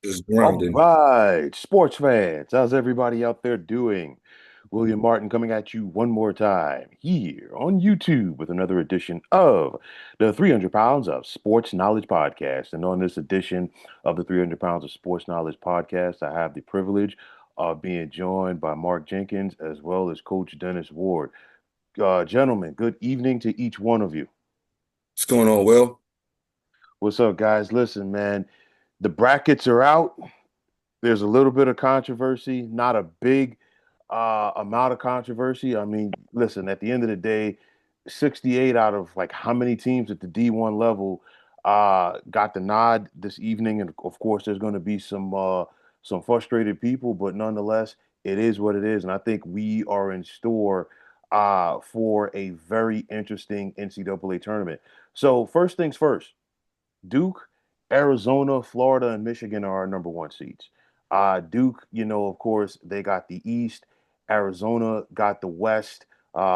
Just All grinding. right, sports fans, how's everybody out there doing? William Martin coming at you one more time here on YouTube with another edition of the 300 Pounds of Sports Knowledge Podcast. And on this edition of the 300 Pounds of Sports Knowledge Podcast, I have the privilege of being joined by Mark Jenkins as well as Coach Dennis Ward. Gentlemen, good evening to each one of you. What's going on, Will? What's up, guys? Listen, man, the brackets are out. There's a little bit of controversy, not a big amount of controversy. I mean, listen, at the end of the day, 68 out of like how many teams at the D1 level got the nod this evening, and of course, there's going to be some frustrated people, but nonetheless, it is what it is, and I think we are in store for a very interesting NCAA tournament. So first things first. Duke, Arizona, Florida, and Michigan are our number one seeds. Duke, of course, they got the East. Arizona got the West.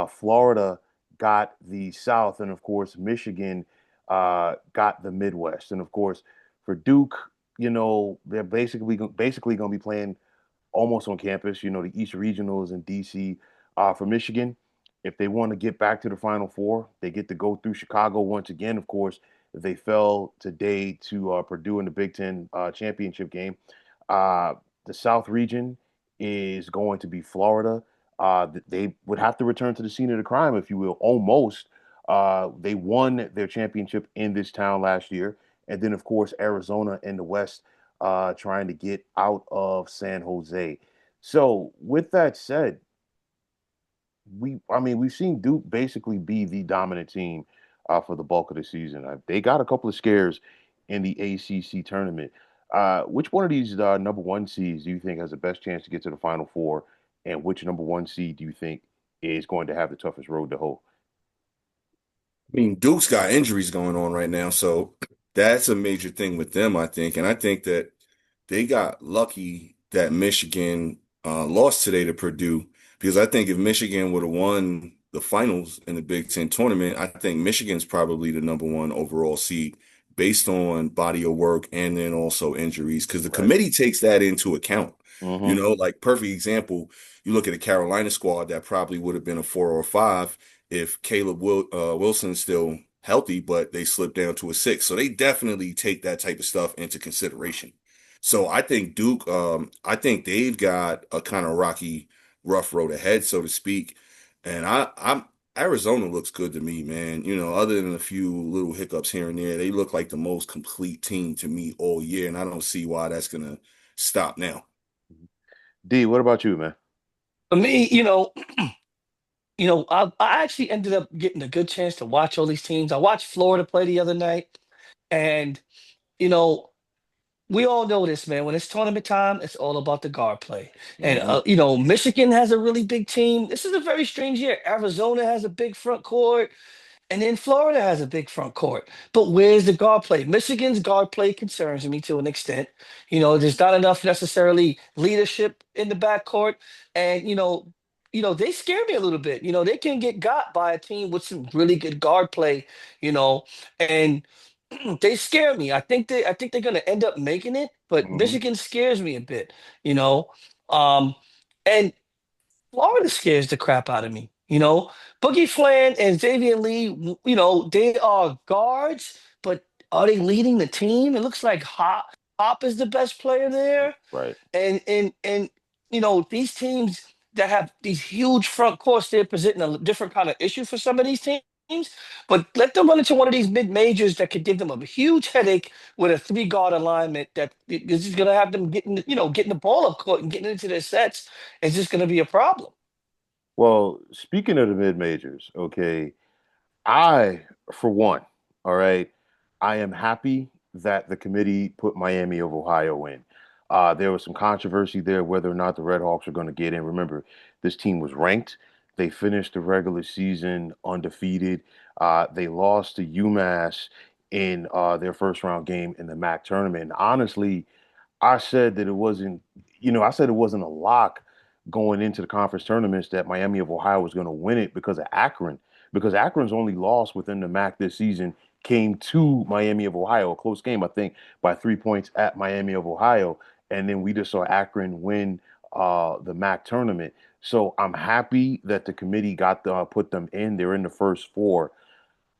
Florida got the South, and of course, Michigan got the Midwest. And of course, for Duke, they're basically going to be playing almost on campus. The East Regionals in DC. For Michigan, if they want to get back to the Final Four, they get to go through Chicago once again. Of course, they fell today to Purdue in the Big Ten championship game. Uh, the South region is going to be Florida. They would have to return to the scene of the crime, if you will, almost. They won their championship in this town last year. And then, of course, Arizona in the West trying to get out of San Jose. So, with that said, we've seen Duke basically be the dominant team for the bulk of the season. They got a couple of scares in the ACC tournament. Which one of these number one seeds do you think has the best chance to get to the Final Four, and which number one seed do you think is going to have the toughest road to hoe? I mean, Duke's got injuries going on right now, so that's a major thing with them, I think. And I think that they got lucky that Michigan lost today to Purdue, because I think if Michigan would have won the finals in the Big Ten tournament, I think Michigan's probably the number one overall seed based on body of work and then also injuries, because the Right. committee takes that into account. Mm-hmm. Like perfect example, you look at the Carolina squad that probably would have been a 4 or 5 if Wilson's still healthy, but they slipped down to a 6. So they definitely take that type of stuff into consideration. So I think Duke, I think they've got a kind of rocky, rough road ahead, so to speak. And I'm Arizona looks good to me, man. Other than a few little hiccups here and there, they look like the most complete team to me all year, and I don't see why that's gonna stop now. D, what about you, man? For me, I actually ended up getting a good chance to watch all these teams. I watched Florida play the other night, and you know, we all know this, man. When it's tournament time, it's all about the guard play. And Mm-hmm. Michigan has a really big team. This is a very strange year. Arizona has a big front court. And then Florida has a big front court. But where's the guard play? Michigan's guard play concerns me to an extent. There's not enough necessarily leadership in the backcourt. And they scare me a little bit. They can get got by a team with some really good guard play, you know, and they scare me. I think they're gonna end up making it, but Mm-hmm. Michigan scares me a bit, you know. Um, and Florida scares the crap out of me. Boogie Flan and Xavier Lee, they are guards, but are they leading the team? It looks like Hop is the best player there. Right. And these teams that have these huge front courts, they're presenting a different kind of issue for some of these teams. But let them run into one of these mid majors that could give them a huge headache with a three guard alignment that is just going to have them getting the ball up court and getting into their sets. It's just going to be a problem. Well, speaking of the mid majors, okay, I, for one, all right, I am happy that the committee put Miami of Ohio in. There was some controversy there whether or not the Red Hawks are going to get in. Remember, this team was ranked. They finished the regular season undefeated. They lost to UMass in their first round game in the MAC tournament. And honestly, I said that it wasn't, I said it wasn't a lock going into the conference tournaments that Miami of Ohio was going to win it because of Akron, because Akron's only loss within the MAC this season came to Miami of Ohio, a close game, I think, by 3 points at Miami of Ohio. And then we just saw Akron win the MAC tournament. So I'm happy that the committee got put them in. They're in the first four.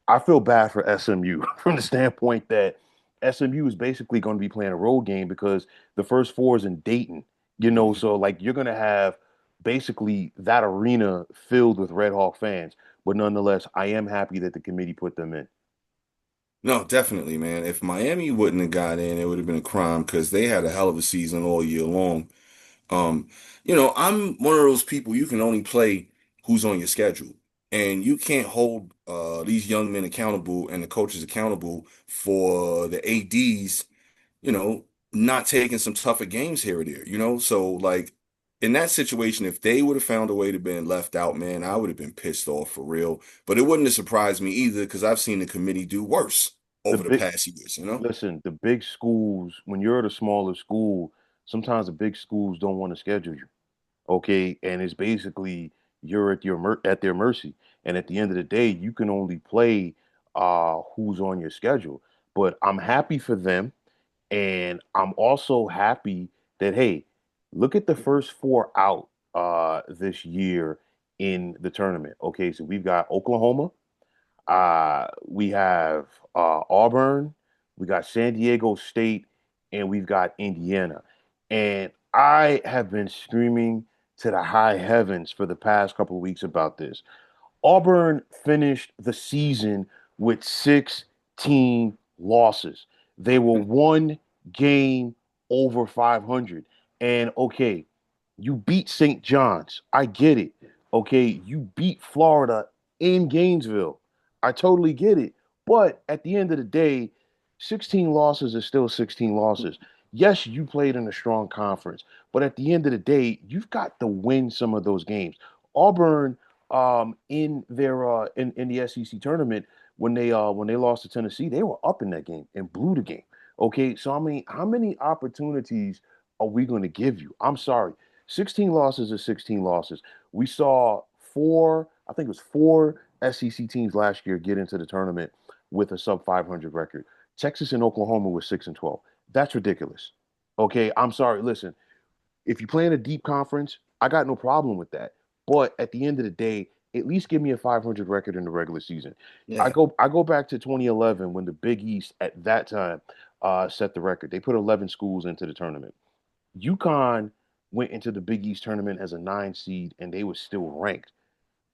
I feel bad for SMU from the standpoint that SMU is basically going to be playing a road game because the first four is in Dayton, Mhm. so like you're going to have basically that arena filled with Red Hawk fans. But nonetheless, I am happy that the committee put them in. No, definitely, man. If Miami wouldn't have got in, it would have been a crime because they had a hell of a season all year long. Um, I'm one of those people you can only play who's on your schedule. And you can't hold these young men accountable and the coaches accountable for the ADs, you know, not taking some tougher games here or there. So like in that situation, if they would have found a way to been left out, man, I would have been pissed off for real. But it wouldn't have surprised me either because I've seen the committee do worse The over the big past years. Listen, the big schools, when you're at a smaller school, sometimes the big schools don't want to schedule you. Okay, and it's basically you're at at their mercy. And at the end of the day, you can only play who's on your schedule. But I'm happy for them, and I'm also happy that hey, look at the first four out this year in the tournament. Okay, so we've got Oklahoma, we have Auburn, we got San Diego State, and we've got Indiana. And I have been screaming to the high heavens for the past couple of weeks about this. Auburn finished the season with 16 losses. They were one game over 500. And okay, you beat St. John's. I get it. Okay, you beat Florida in Gainesville. I totally get it. But at the end of the day, 16 losses is still 16 losses. Yes, you played in a strong conference, but at the end of the day, you've got to win some of those games. Auburn in their in the SEC tournament when they lost to Tennessee, they were up in that game and blew the game. Okay, so I mean, how many opportunities are we going to give you? I'm sorry. 16 losses is 16 losses. We saw four, I think it was four SEC teams last year get into the tournament with a sub 500 record. Texas and Oklahoma were 6 and 12. That's ridiculous. Okay, I'm sorry. Listen, if you play in a deep conference, I got no problem with that. But at the end of the day, at least give me a 500 record in the regular season. Yeah. I go back to 2011 when the Big East at that time set the record. They put 11 schools into the tournament. UConn went into the Big East tournament as a 9 seed, and they were still ranked.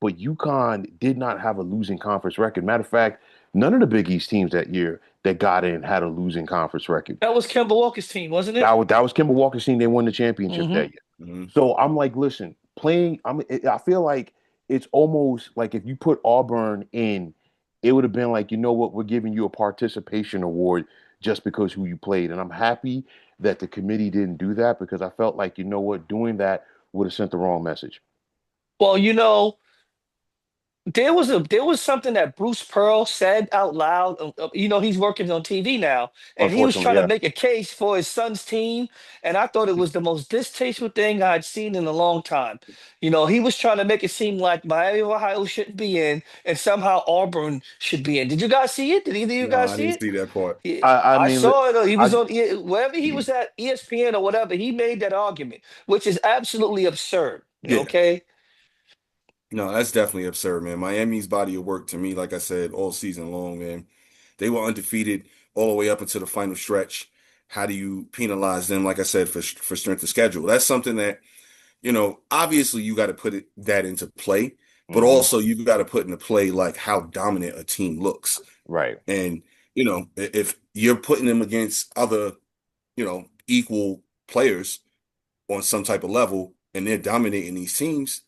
But UConn did not have a losing conference record. Matter of fact, none of the Big East teams that year that got in had a losing conference record. That was Kemba Walker's team, wasn't it? That was Kimball Walker's team. They won the championship Hmm. that year. Mhm. So I'm like, listen, playing. I feel like it's almost like if you put Auburn in, it would have been like, you know what, we're giving you a participation award just because who you played. And I'm happy that the committee didn't do that because I felt like, you know what, doing that would have sent the wrong message. Well, there was something that Bruce Pearl said out loud. He's working on TV now, and he was Unfortunately, trying to yeah. make a case for his son's team. And I thought it was the most distasteful thing I'd seen in a long time. He was trying to make it seem like Miami of Ohio shouldn't be in, and somehow Auburn should be in. Did you guys see it? Did either of you No, guys I see didn't it? see that part. Yeah, I I mean, saw it. He was I on wherever he was at, ESPN or whatever. He made that argument, which is absolutely absurd. Yeah. Okay. No, that's definitely absurd, man. Miami's body of work to me, like I said, all season long, man. They were undefeated all the way up until the final stretch. How do you penalize them, like I said, for strength of schedule? That's something that, obviously you got to put that into play, but hmm also you got to put into play like how dominant a team looks. right. And, if you're putting them against other, equal players on some type of level and they're dominating these teams,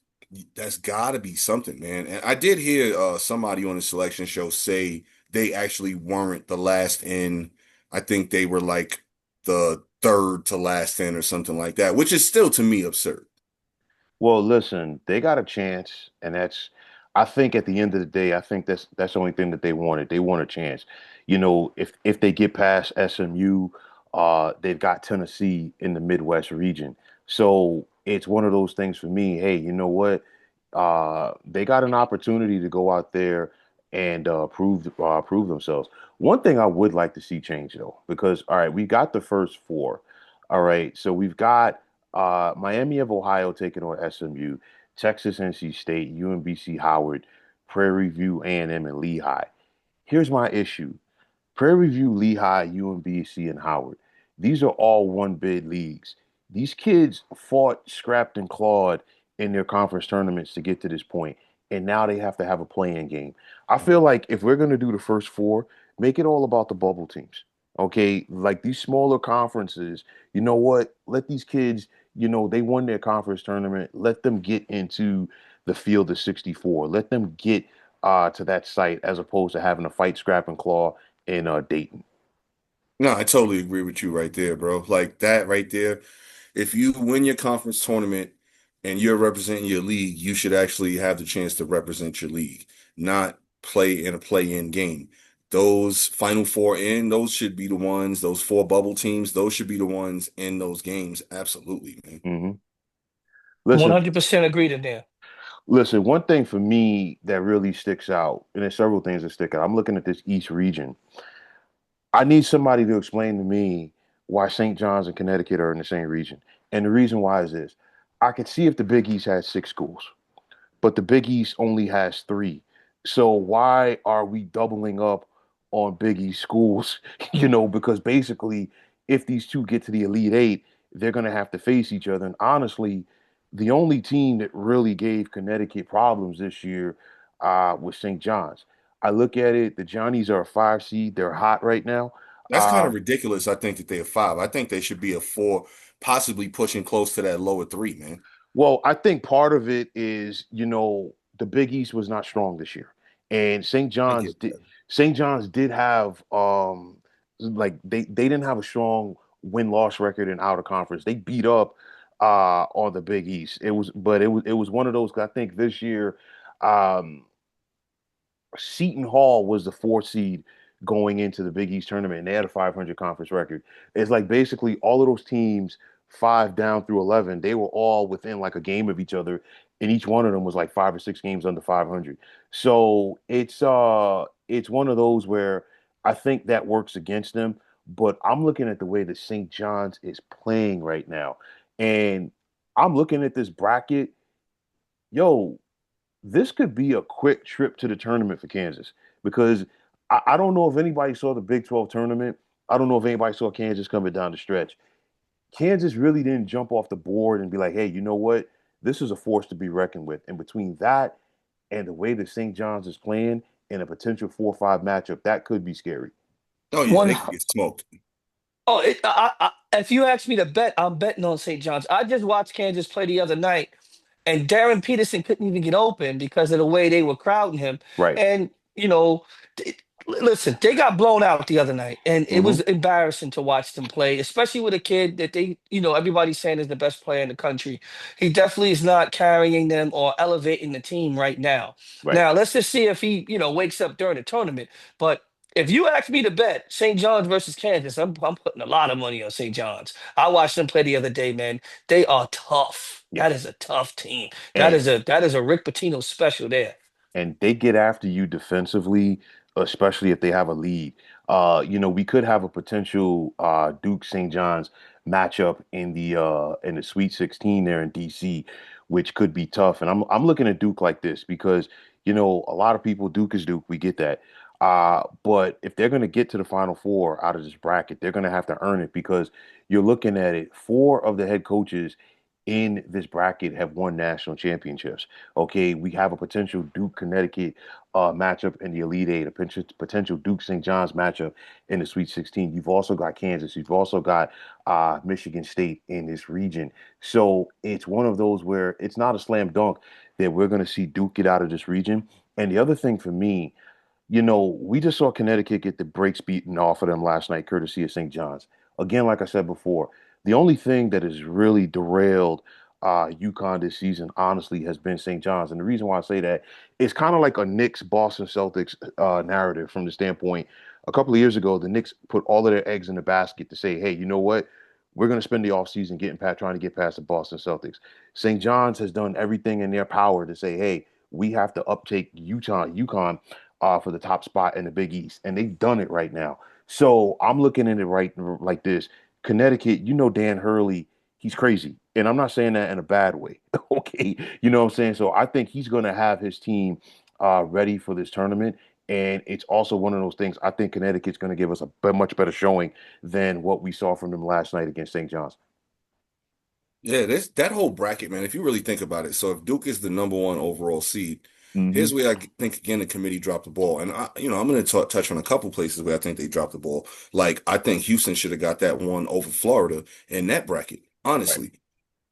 that's got to be something, man. And I did hear somebody on the selection show say they actually weren't the last in. I think they were like the third to last in or something like that, which is still to me absurd. Well, listen, they got a chance, and I think at the end of the day, I think that's the only thing that they wanted. They want a chance. If they get past SMU, they've got Tennessee in the Midwest region. So it's one of those things for me. Hey, you know what? They got an opportunity to go out there and prove themselves. One thing I would like to see change though, because all right, we got the first four. All right, so we've got Miami of Ohio taking on SMU, Texas NC State, UMBC Howard, Prairie View A&M, and Lehigh. Here's my issue. Prairie View, Lehigh, UMBC, and Howard. These are all one bid leagues. These kids fought, scrapped, and clawed in their conference tournaments to get to this point, and now they have to have a play-in game. I feel like if we're going to do the first four, make it all about the bubble teams. Okay, like these smaller conferences, you know what? Let these kids, they won their conference tournament. Let them get into the field of 64. Let them get to that site as opposed to having to fight, scrap, and claw in Dayton. No, I totally agree with you right there, bro. Like that right there. If you win your conference tournament and you're representing your league, you should actually have the chance to represent your league, not play in a play-in game. Those final four in, those should be the ones, those four bubble teams, those should be the ones in those games. Absolutely, man. Hmm. Listen, 100% agreed in there. listen. One thing for me that really sticks out, and there's several things that stick out. I'm looking at this East region. I need somebody to explain to me why St. John's and Connecticut are in the same region. And the reason why is this: I could see if the Big East had six schools, but the Big East only has three. So why are we doubling up on Big East schools? Because basically, if these two get to the Elite Eight, they're going to have to face each other. And honestly, the only team that really gave Connecticut problems this year was St. John's. I look at it, the Johnnies are a 5 seed. They're hot right now. That's kind Uh, of ridiculous. I think that they're five. I think they should be a four, possibly pushing close to that lower three, man. Well, I think part of it is, the Big East was not strong this year. And I get that. St. John's did have like they didn't have a strong win-loss record in outer conference. They beat up on the Big East. It was one of those. I think this year um Seton Hall was the 4 seed going into the Big East tournament, and they had a 500 conference record. It's like basically all of those teams, five down through 11, they were all within like a game of each other, and each one of them was like 5 or 6 games under 500. So it's one of those where I think that works against them. But I'm looking at the way that St. John's is playing right now, and I'm looking at this bracket. Yo, this could be a quick trip to the tournament for Kansas because I don't know if anybody saw the Big 12 tournament. I don't know if anybody saw Kansas coming down the stretch. Kansas really didn't jump off the board and be like, hey, you know what? This is a force to be reckoned with. And between that and the way that St. John's is playing in a potential 4-5 matchup, that could be scary. Oh yeah, One they could get smoked. Oh, if you ask me to bet, I'm betting on St. John's. I just watched Kansas play the other night, and Darren Peterson couldn't even get open because of the way they were crowding him. Right. And listen, they got blown out the other night, and it Hmm. was embarrassing to watch them play, especially with a kid that everybody's saying is the best player in the country. He definitely is not carrying them or elevating the team right now. Right. Now, let's just see if he, wakes up during the tournament. But if you ask me to bet St. John's versus Kansas, I'm putting a lot of money on St. John's. I watched them play the other day, man. They are tough. That is Yes. a tough team. That And is a Rick Pitino special there. and they get after you defensively, especially if they have a lead. We could have a potential Duke St. John's matchup in the Sweet 16 there in DC, which could be tough. And I'm looking at Duke like this because a lot of people Duke is Duke. We get that. But if they're going to get to the Final Four out of this bracket, they're going to have to earn it because you're looking at it. Four of the head coaches in this bracket have won national championships. Okay, we have a potential Duke Connecticut matchup in the Elite Eight, a potential Duke St. John's matchup in the Sweet 16. You've also got Kansas. You've also got Michigan State in this region. So it's one of those where it's not a slam dunk that we're going to see Duke get out of this region. And the other thing for me, we just saw Connecticut get the brakes beaten off of them last night, courtesy of St. John's. Again, like I said before, the only thing that has really derailed UConn this season, honestly, has been St. John's. And the reason why I say that is kind of like a Knicks Boston Celtics narrative from the standpoint. A couple of years ago, the Knicks put all of their eggs in the basket to say, hey, you know what? We're going to spend the offseason trying to get past the Boston Celtics. St. John's has done everything in their power to say, hey, we have to uptake UConn for the top spot in the Big East, and they've done it right now. So I'm looking at it right like this. Connecticut, Dan Hurley, he's crazy. And I'm not saying that in a bad way. Okay. You know what I'm saying? So I think he's going to have his team ready for this tournament. And it's also one of those things. I think Connecticut's going to give us a much better showing than what we saw from them last night against St. John's. Yeah, this that whole bracket, man, if you really think about it. So if Duke is the number one overall seed, Hmm. here's where think again the committee dropped the ball. And I'm going to touch on a couple places where I think they dropped the ball. Like I think Houston should have got that one over Florida in that bracket, Right. honestly,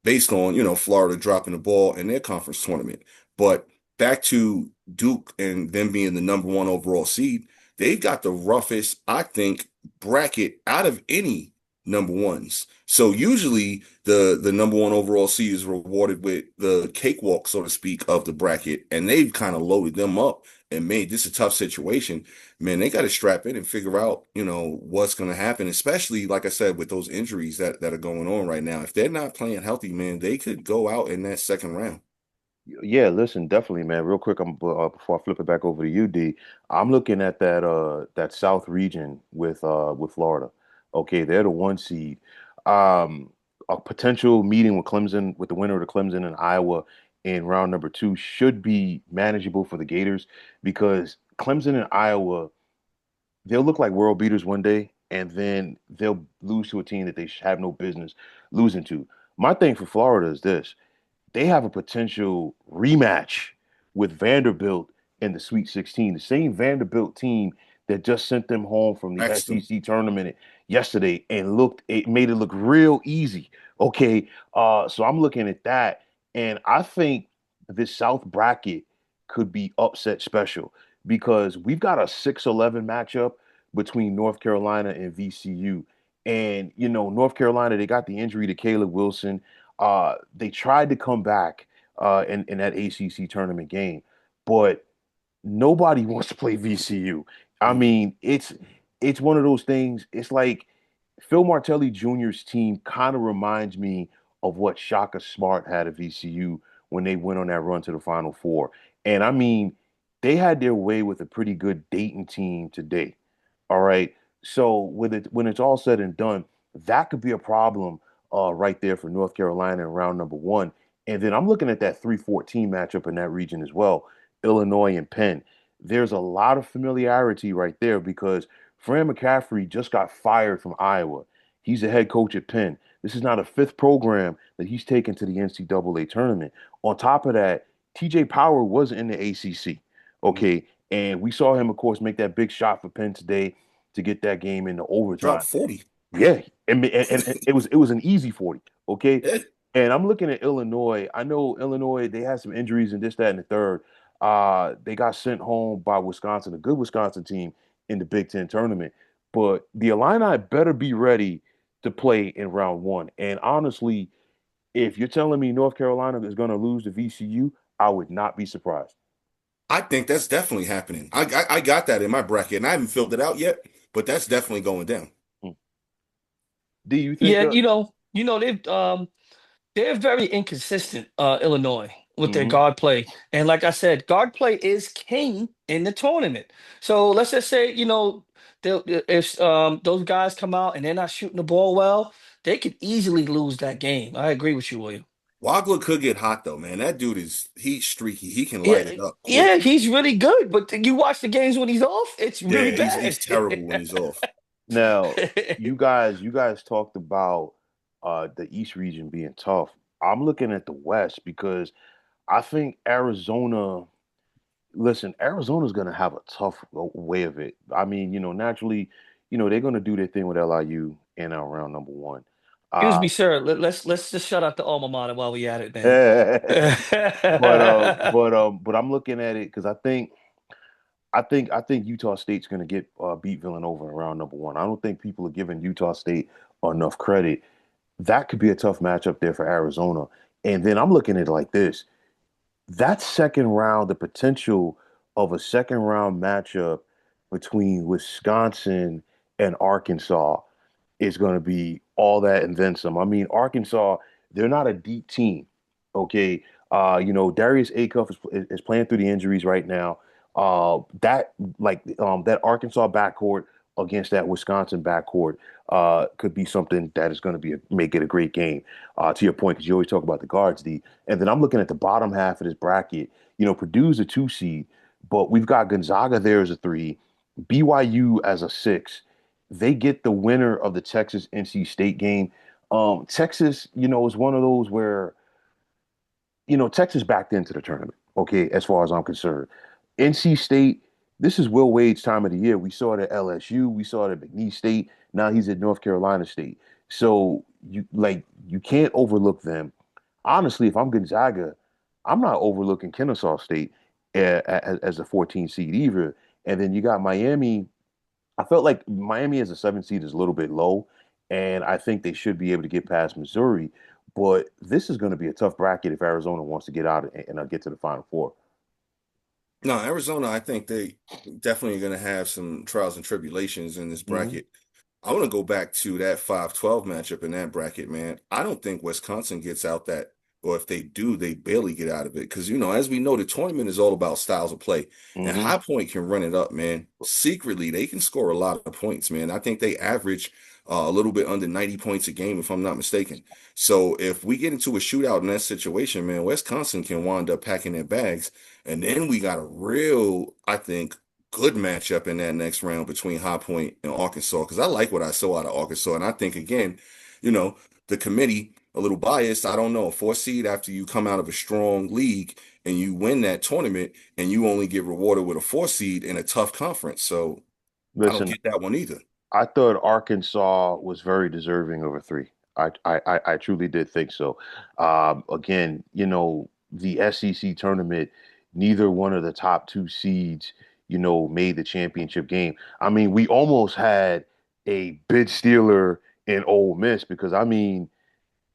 based on, Florida dropping the ball in their conference tournament. But back to Duke and them being the number one overall seed, they've got the roughest, I think, bracket out of any number ones. So usually the number one overall seed is rewarded with the cakewalk, so to speak, of the bracket, and they've kind of loaded them up and made this a tough situation. Man, they got to strap in and figure out, what's going to happen, especially like I said, with those injuries that are going on right now. If they're not playing healthy, man, they could go out in that second round. Yeah, listen, definitely, man. Real quick, before I flip it back over to you, D, I'm looking at that South region with Florida. Okay, they're the one seed. Um, a potential meeting with Clemson, with the winner of the Clemson and Iowa in round number two should be manageable for the Gators because Clemson and Iowa, they'll look like world beaters one day, and then they'll lose to a team that they have no business losing to. My thing for Florida is this: they have a potential rematch with Vanderbilt in the Sweet 16, the same Vanderbilt team that just sent them home from the Next them. SEC tournament yesterday and it made it look real easy. Okay, so I'm looking at that, and I think this South bracket could be upset special because we've got a 6-11 matchup between North Carolina and VCU. And, North Carolina, they got the injury to Caleb Wilson. They tried to come back in that ACC tournament game, but nobody wants to play VCU. I Mm. mean, it's one of those things. It's like Phil Martelli Jr.'s team kind of reminds me of what Shaka Smart had at VCU when they went on that run to the Final Four. And I mean, they had their way with a pretty good Dayton team today. All right. So when it's all said and done, that could be a problem right there for North Carolina in round number one. And then I'm looking at that 3-14 matchup in that region as well, Illinois and Penn. There's a lot of familiarity right there because Fran McCaffrey just got fired from Iowa. He's the head coach at Penn. This is not a fifth program that he's taken to the NCAA tournament. On top of that, TJ Power was in the ACC. Mm. Okay. And we saw him, of course, make that big shot for Penn today to get that game into overtime. Dropped 40. Yeah, and it was an easy 40. Okay, Yeah. and I'm looking at Illinois. I know Illinois, they had some injuries and this, that, and the third. They got sent home by Wisconsin, a good Wisconsin team in the Big Ten tournament. But the Illini better be ready to play in round one. And honestly, if you're telling me North Carolina is going to lose to VCU, I would not be surprised. I think that's definitely happening. I got that in my bracket, and I haven't filled it out yet, but that's definitely going down. Hmm. Do you think? Yeah, they're very inconsistent, Illinois, with their Mhm. guard play. And like I said, guard play is king in the tournament. So let's just say, if those guys come out and they're not shooting the ball well, they could easily lose that game. I agree with you, William. Wagler could get hot though, man. That dude is he's streaky. He can Yeah, light it up yeah, quick. he's really good. But you watch the games when he's off, it's really Yeah, bad. he's terrible when he's off. Now, you guys talked about the East region being tough. I'm looking at the West because I think Arizona. Listen, Arizona's going to have a tough way of it. I mean, naturally, they're going to do their thing with LIU in our round number one. Excuse Uh, me, sir. Let's just shut out the alma mater while we at it, man. but I'm looking at it because I think Utah State's going to get beat Villanova in round number one. I don't think people are giving Utah State enough credit. That could be a tough matchup there for Arizona. And then I'm looking at it like this. That second round, the potential of a second round matchup between Wisconsin and Arkansas is going to be all that and then some. I mean, Arkansas, they're not a deep team. Okay. Darius Acuff is playing through the injuries right now. That that Arkansas backcourt against that Wisconsin backcourt could be something that is going to make it a great game. To your point, because you always talk about the guards, D. And then I'm looking at the bottom half of this bracket. Purdue's a 2 seed, but we've got Gonzaga there as a 3, BYU as a 6. They get the winner of the Texas NC State game. Texas, is one of those where Texas backed into the tournament, okay, as far as I'm concerned. NC State, this is Will Wade's time of the year. We saw it at LSU, we saw it at McNeese State. Now he's at North Carolina State. So you can't overlook them. Honestly, if I'm Gonzaga, I'm not overlooking Kennesaw State as a 14 seed either. And then you got Miami. I felt like Miami as a 7 seed is a little bit low, and I think they should be able to get past Missouri. But this is going to be a tough bracket if Arizona wants to get out and get to the Final Four. No, Arizona, I think they definitely going to have some trials and tribulations in this Hmm. bracket. I want to go back to that 5-12 matchup in that bracket, man. I don't think Wisconsin gets out that, or if they do, they barely get out of it. Because, as we know, the tournament is all about styles of play. And Hmm. High Point can run it up, man. Secretly, they can score a lot of points, man. I think they average a little bit under 90 points a game, if I'm not mistaken. So if we get into a shootout in that situation, man, Wisconsin can wind up packing their bags. And then we got a real, I think, good matchup in that next round between High Point and Arkansas because I like what I saw out of Arkansas. And I think, again, you know, the committee, a little biased, I don't know, a 4 seed after you come out of a strong league and you win that tournament and you only get rewarded with a 4 seed in a tough conference. So I don't Listen, get that one either. I thought Arkansas was very deserving of a 3. I truly did think so. Again, the SEC tournament, neither one of the top 2 seeds, made the championship game. I mean, we almost had a bid stealer in Ole Miss because I mean,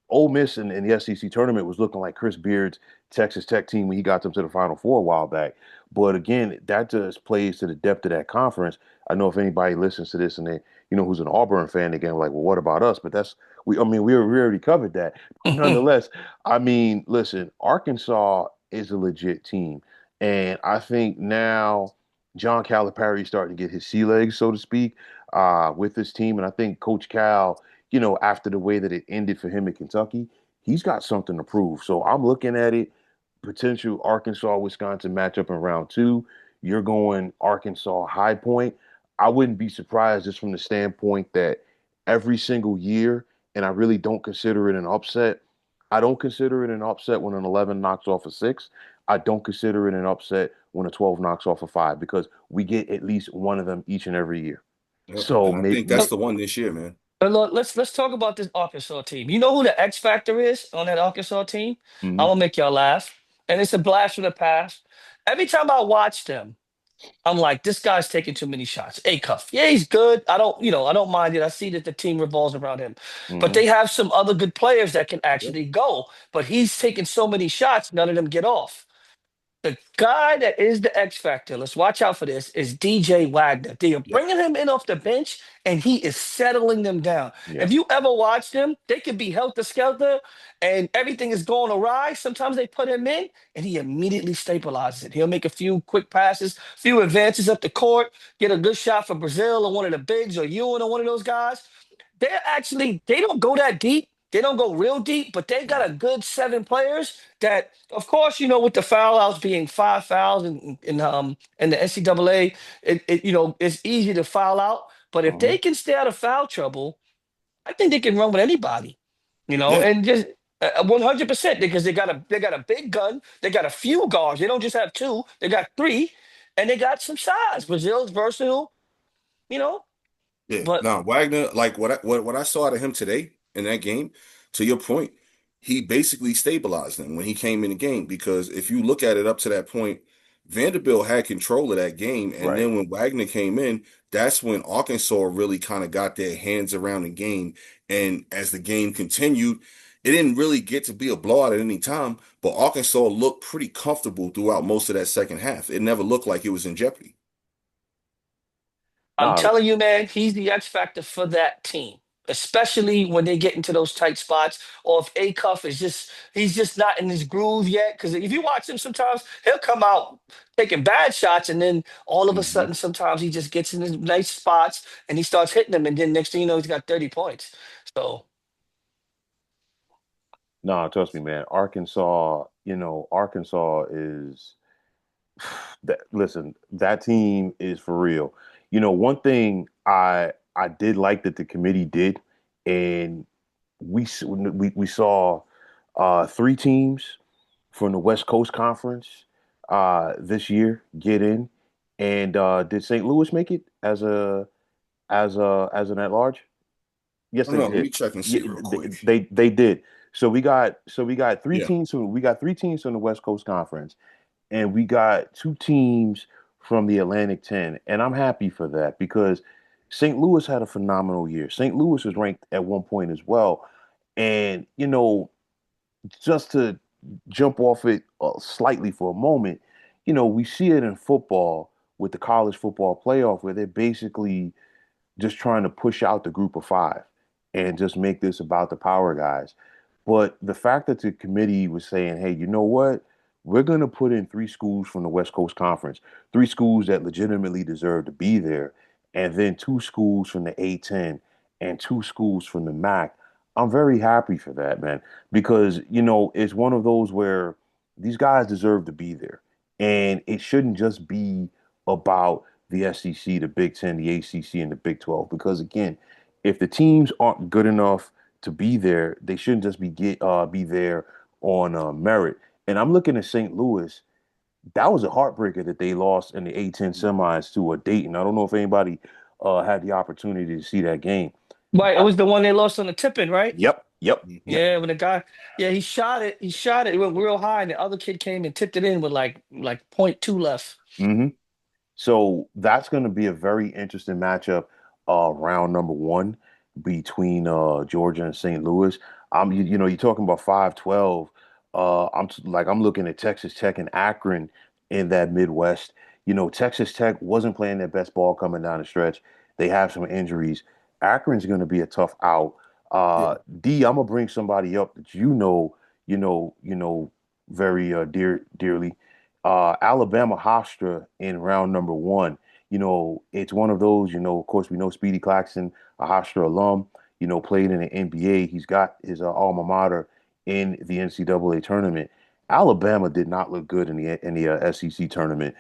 Ole Miss in the SEC tournament was looking like Chris Beard's Texas Tech team when he got them to the Final Four a while back. But again, that just plays to the depth of that conference. I know if anybody listens to this and they, who's an Auburn fan, again, like, well, what about us? But that's I mean, we already covered that. Nonetheless, I mean, listen, Arkansas is a legit team, and I think now John Calipari is starting to get his sea legs, so to speak, with this team, and I think Coach Cal after the way that it ended for him in Kentucky, he's got something to prove. So I'm looking at it, potential Arkansas Wisconsin matchup in round 2. You're going Arkansas High Point. I wouldn't be surprised just from the standpoint that every single year, and I really don't consider it an upset. I don't consider it an upset when an 11 knocks off a 6. I don't consider it an upset when a 12 knocks off a 5 because we get at least one of them each and every year. Yep. So And I think Uh, that's the one this year, man. let's talk about this Arkansas team. You know who the X factor is on that Arkansas team? I'm mhm. gonna make y'all laugh, and it's a blast from the past. Every time I watch them, I'm like, this guy's taking too many shots. Acuff, yeah, he's good. I don't mind it. I see that the team revolves around him, but Hmm. they have some other good players that can Yep. actually go. But he's taking so many shots, none of them get off. The guy that is the X factor, let's watch out for this, is DJ Wagner. They are Yep. bringing him in off the bench and he is settling them down. Yeah. If you ever watch them, they could be helter-skelter and everything is going awry. Sometimes they put him in and he immediately stabilizes it. He'll make a few quick passes, few advances up the court, get a good shot for Brazil or one of the bigs or Ewan or one of those guys. They don't go that deep. They don't go real deep, but they got a good 7 players that, of course, with the foul outs being 5 fouls in the NCAA, it's easy to foul out. But if Hmm. they can stay out of foul trouble, I think they can run with anybody, Yeah. and just 100% because they got a big gun, they got a few guards. They don't just have two, they got three, and they got some size. Brazil's versatile, you know, Yeah, but now Wagner, like what I saw out of him today in that game, to your point, he basically stabilized them when he came in the game because if you look at it up to that point, Vanderbilt had control of that game, and Right. then when Wagner came in, that's when Arkansas really kind of got their hands around the game, and as the game continued, it didn't really get to be a blowout at any time, but Arkansas looked pretty comfortable throughout most of that second half. It never looked like it was in jeopardy. I'm Nah, telling you, man, he's the X factor for that team. especially when they get into those tight spots, or if Acuff is just he's just not in his groove yet. Because if you watch him, sometimes he'll come out taking bad shots, and then all of a Hmm. sudden, sometimes he just gets in his nice spots and he starts hitting them, and then next thing you know, he's got 30 points. So No, trust me, man. Arkansas, Arkansas is that. Listen, that team is for real. One thing I did like that the committee did, and we saw three teams from the West Coast Conference this year get in, and did St. Louis make it as an at large? Yes, I don't they know. Let did. me check and Yeah, see real quick. they did. So we got three Yeah. teams from the West Coast Conference, and we got two teams from the Atlantic 10, and I'm happy for that because St. Louis had a phenomenal year. St. Louis was ranked at one point as well, and just to jump off it slightly for a moment, we see it in football with the college football playoff where they're basically just trying to push out the group of five and just make this about the power guys. But the fact that the committee was saying, hey, you know what? We're going to put in three schools from the West Coast Conference, three schools that legitimately deserve to be there, and then two schools from the A10 and two schools from the MAC. I'm very happy for that, man, because, it's one of those where these guys deserve to be there. And it shouldn't just be about the SEC, the Big Ten, the ACC, and the Big 12. Because again, if the teams aren't good enough to be there, they shouldn't just be there on merit. And I'm looking at St. Louis. That was a heartbreaker that they lost in the A10 semis to a Dayton. I don't know if anybody had the opportunity to see that game. right, it was the one they lost on the tipping, right? Yep, yep, yep. Yeah, when the guy, yeah, he shot it, it went real high, and the other kid came and tipped it in with like point two left. hmm So that's going to be a very interesting matchup, round number one between Georgia and St. Louis. You're talking about 5-12. I'm looking at Texas Tech and Akron in that Midwest. Texas Tech wasn't playing their best ball coming down the stretch. They have some injuries. Akron's going to be a tough out. Yeah. I'm gonna bring somebody up that very dearly. Alabama Hofstra in round number one. It's one of those, of course, we know Speedy Claxton, a Hofstra alum, played in the NBA. He's got his alma mater in the NCAA tournament. Alabama did not look good in the SEC tournament.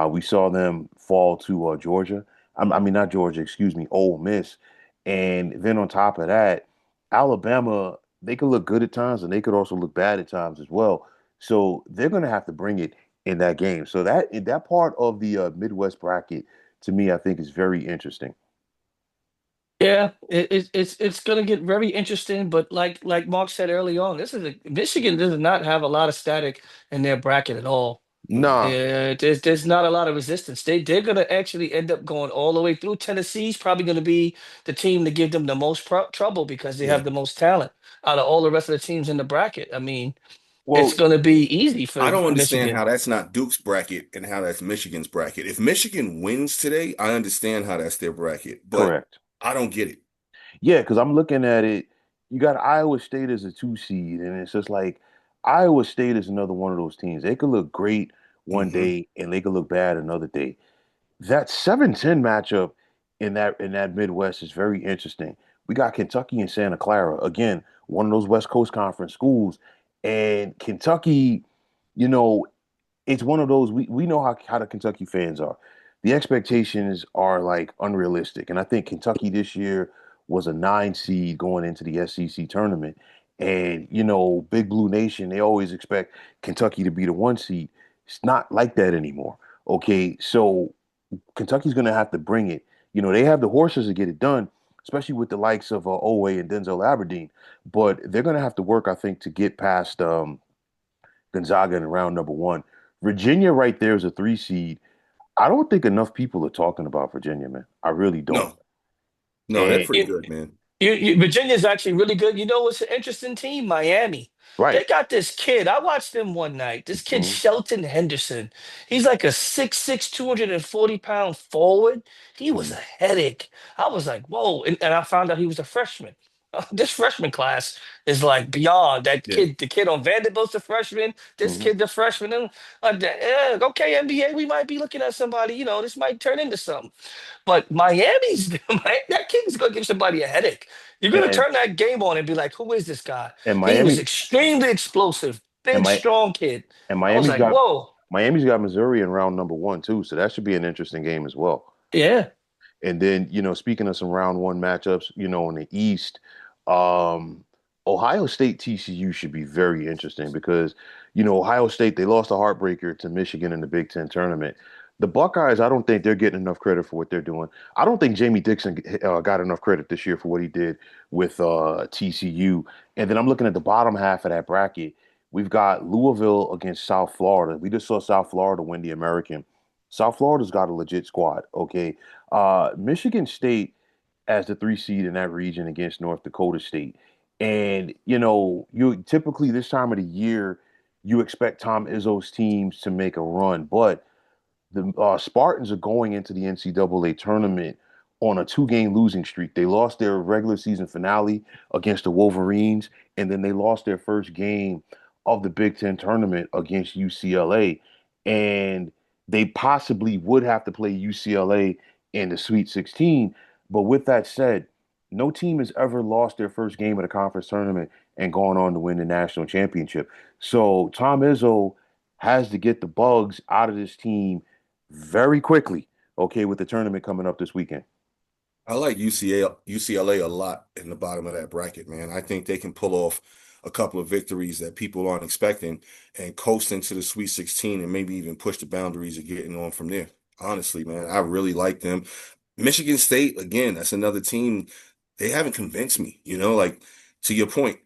We saw them fall to Georgia. I mean, not Georgia, excuse me, Ole Miss. And then on top of that, Alabama, they could look good at times and they could also look bad at times as well. So they're going to have to bring it in that game. So that part of the Midwest bracket to me, I think is very interesting. Yeah, it's gonna get very interesting, but like Mark said early on, Michigan does not have a lot of static in their bracket at all. Nah, Yeah, there's not a lot of resistance. They're gonna actually end up going all the way through. Tennessee's probably gonna be the team to give them the most trouble because they Yeah. have the most talent out of all the rest of the teams in the bracket. I mean, it's well, gonna be easy I for don't understand Michigan. how that's not Duke's bracket and how that's Michigan's bracket. If Michigan wins today, I understand how that's their bracket, but correct. I don't get it. Yeah, because I'm looking at it. You got Iowa State as a two seed, and it's just like Iowa State is another one of those teams. They could look great one Hmm. day and they could look bad another day. That 7-10 matchup in that Midwest is very interesting. We got Kentucky and Santa Clara. Again, one of those West Coast Conference schools. And Kentucky, you know, it's one of those we know how the Kentucky fans are. The expectations are like unrealistic. And I think Kentucky this year was a 9 seed going into the SEC tournament. And, Big Blue Nation, they always expect Kentucky to be the 1 seed. It's not like that anymore. Okay. So Kentucky's going to have to bring it. They have the horses to get it done, especially with the likes of Owe and Denzel Aberdeen. But they're going to have to work, I think, to get past Gonzaga in round number one. Virginia, right there, is a 3 seed. I don't think enough people are talking about Virginia, man. I really don't. No, no, they're And pretty good, man. Virginia's actually really good. You know what's an interesting team? Miami. They Right. got this kid. I watched him one night. This kid, Mhm. Shelton Henderson. He's like a 6'6", 240-pound forward. He was a Mhm. headache. I was like, whoa. And I found out he was a freshman. This freshman class is like beyond that Yeah. kid. The kid on Vanderbilt's a freshman. This Mhm. kid, the freshman. And yeah, okay, NBA, we might be looking at somebody. This might turn into something. But Miami's that kid's gonna give somebody a headache. You're gonna And turn that game on and be like, "Who is this guy?" and He was Miami extremely explosive, and big, my strong kid. and I was like, "Whoa, Miami's got Missouri in round number one too, so that should be an interesting game as well. yeah." And then, speaking of some round one matchups, in the East, um, Ohio State TCU should be very interesting because, Ohio State, they lost a heartbreaker to Michigan in the Big Ten tournament. The Buckeyes, I don't think they're getting enough credit for what they're doing. I don't think Jamie Dixon got enough credit this year for what he did with TCU. And then I'm looking at the bottom half of that bracket. We've got Louisville against South Florida. We just saw South Florida win the American. South Florida's got a legit squad. Okay, Michigan State as the three seed in that region against North Dakota State. And, you typically this time of the year, you expect Tom Izzo's teams to make a run, but the Spartans are going into the NCAA tournament on a two-game losing streak. They lost their regular season finale against the Wolverines, and then they lost their first game of the Big Ten tournament against UCLA. And they possibly would have to play UCLA in the Sweet 16. But with that said, no team has ever lost their first game of the conference tournament and gone on to win the national championship. So Tom Izzo has to get the bugs out of this team very quickly, okay, with the tournament coming up this weekend. I like UCLA a lot in the bottom of that bracket, man. I think they can pull off a couple of victories that people aren't expecting and coast into the Sweet 16 and maybe even push the boundaries of getting on from there. Honestly, man, I really like them. Michigan State, again, that's another team. They haven't convinced me, like to your point,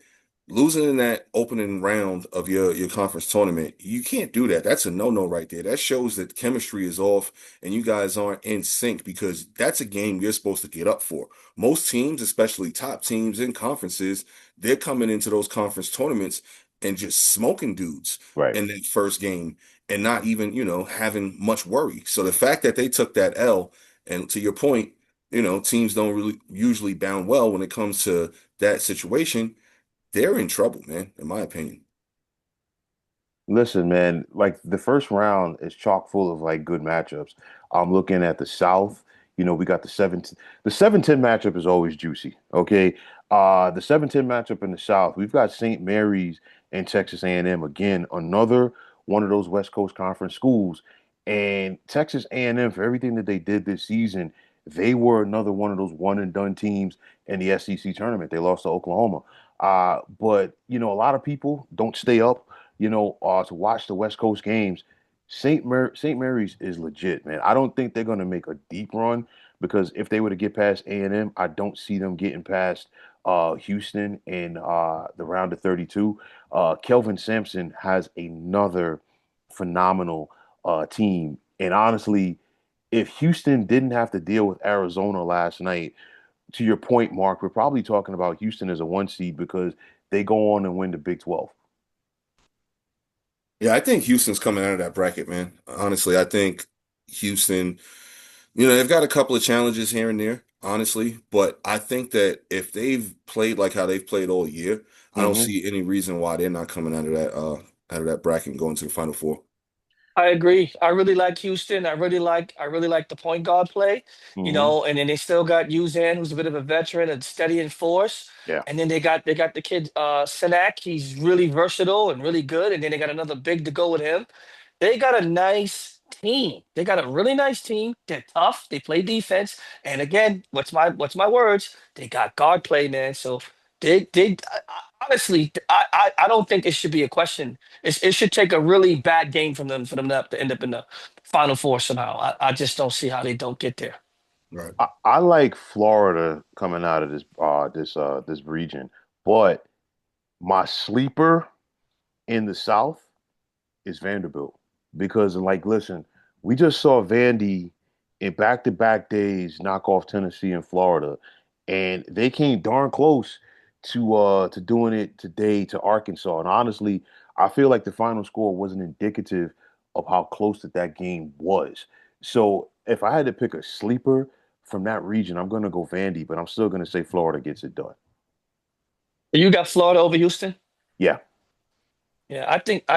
losing in that opening round of your conference tournament, you can't do that. That's a no-no right there. That shows that chemistry is off and you guys aren't in sync because that's a game you're supposed to get up for. Most teams, especially top teams in conferences, they're coming into those conference tournaments and just smoking dudes Right. in that first game and not even, having much worry. So the fact that they took that L, and to your point, teams don't really usually bound well when it comes to that situation. They're in trouble, man, in my opinion. Listen, man, like the first round is chock full of like good matchups. I'm looking at the South. We got the 7-10 matchup is always juicy. Okay. The 7-10 matchup in the South, we've got St. Mary's and Texas A&M again, another one of those West Coast Conference schools. And Texas A&M, for everything that they did this season, they were another one of those one and done teams in the SEC tournament. They lost to Oklahoma. But a lot of people don't stay up to watch the West Coast games. St. Mary's is legit, man. I don't think they're going to make a deep run because if they were to get past A&M, I don't see them getting past Houston in the round of 32. Kelvin Sampson has another phenomenal team. And honestly, if Houston didn't have to deal with Arizona last night, to your point, Mark, we're probably talking about Houston as a one seed because they go on and win the Big 12. Yeah, I think Houston's coming out of that bracket, man. Honestly, I think Houston, they've got a couple of challenges here and there, honestly, but I think that if they've played like how they've played all year, I don't Hmm. see any reason why they're not coming out of that bracket and going to the Final Four. I agree. I really like Houston. I really like the point guard play, Hmm. and then they still got Uzan, who's a bit of a veteran and steady in force. Yeah. And then they got the kid Sinak. He's really versatile and really good. And then they got another big to go with him. They got a nice team. They got a really nice team. They're tough. They play defense. And again, what's my words? They got guard play, man. So honestly, I don't think it should be a question. It should take a really bad game from them for them to end up in the Final Four somehow. I just don't see how they don't get there. Right. I like Florida coming out of this region, but my sleeper in the South is Vanderbilt because like listen, we just saw Vandy in back-to-back days knock off Tennessee and Florida, and they came darn close to doing it today to Arkansas. And honestly, I feel like the final score wasn't indicative of how close that game was. So if I had to pick a sleeper from that region, I'm going to go Vandy, but I'm still going to say Florida gets it done. You got Florida over Houston? Yeah. Yeah, I think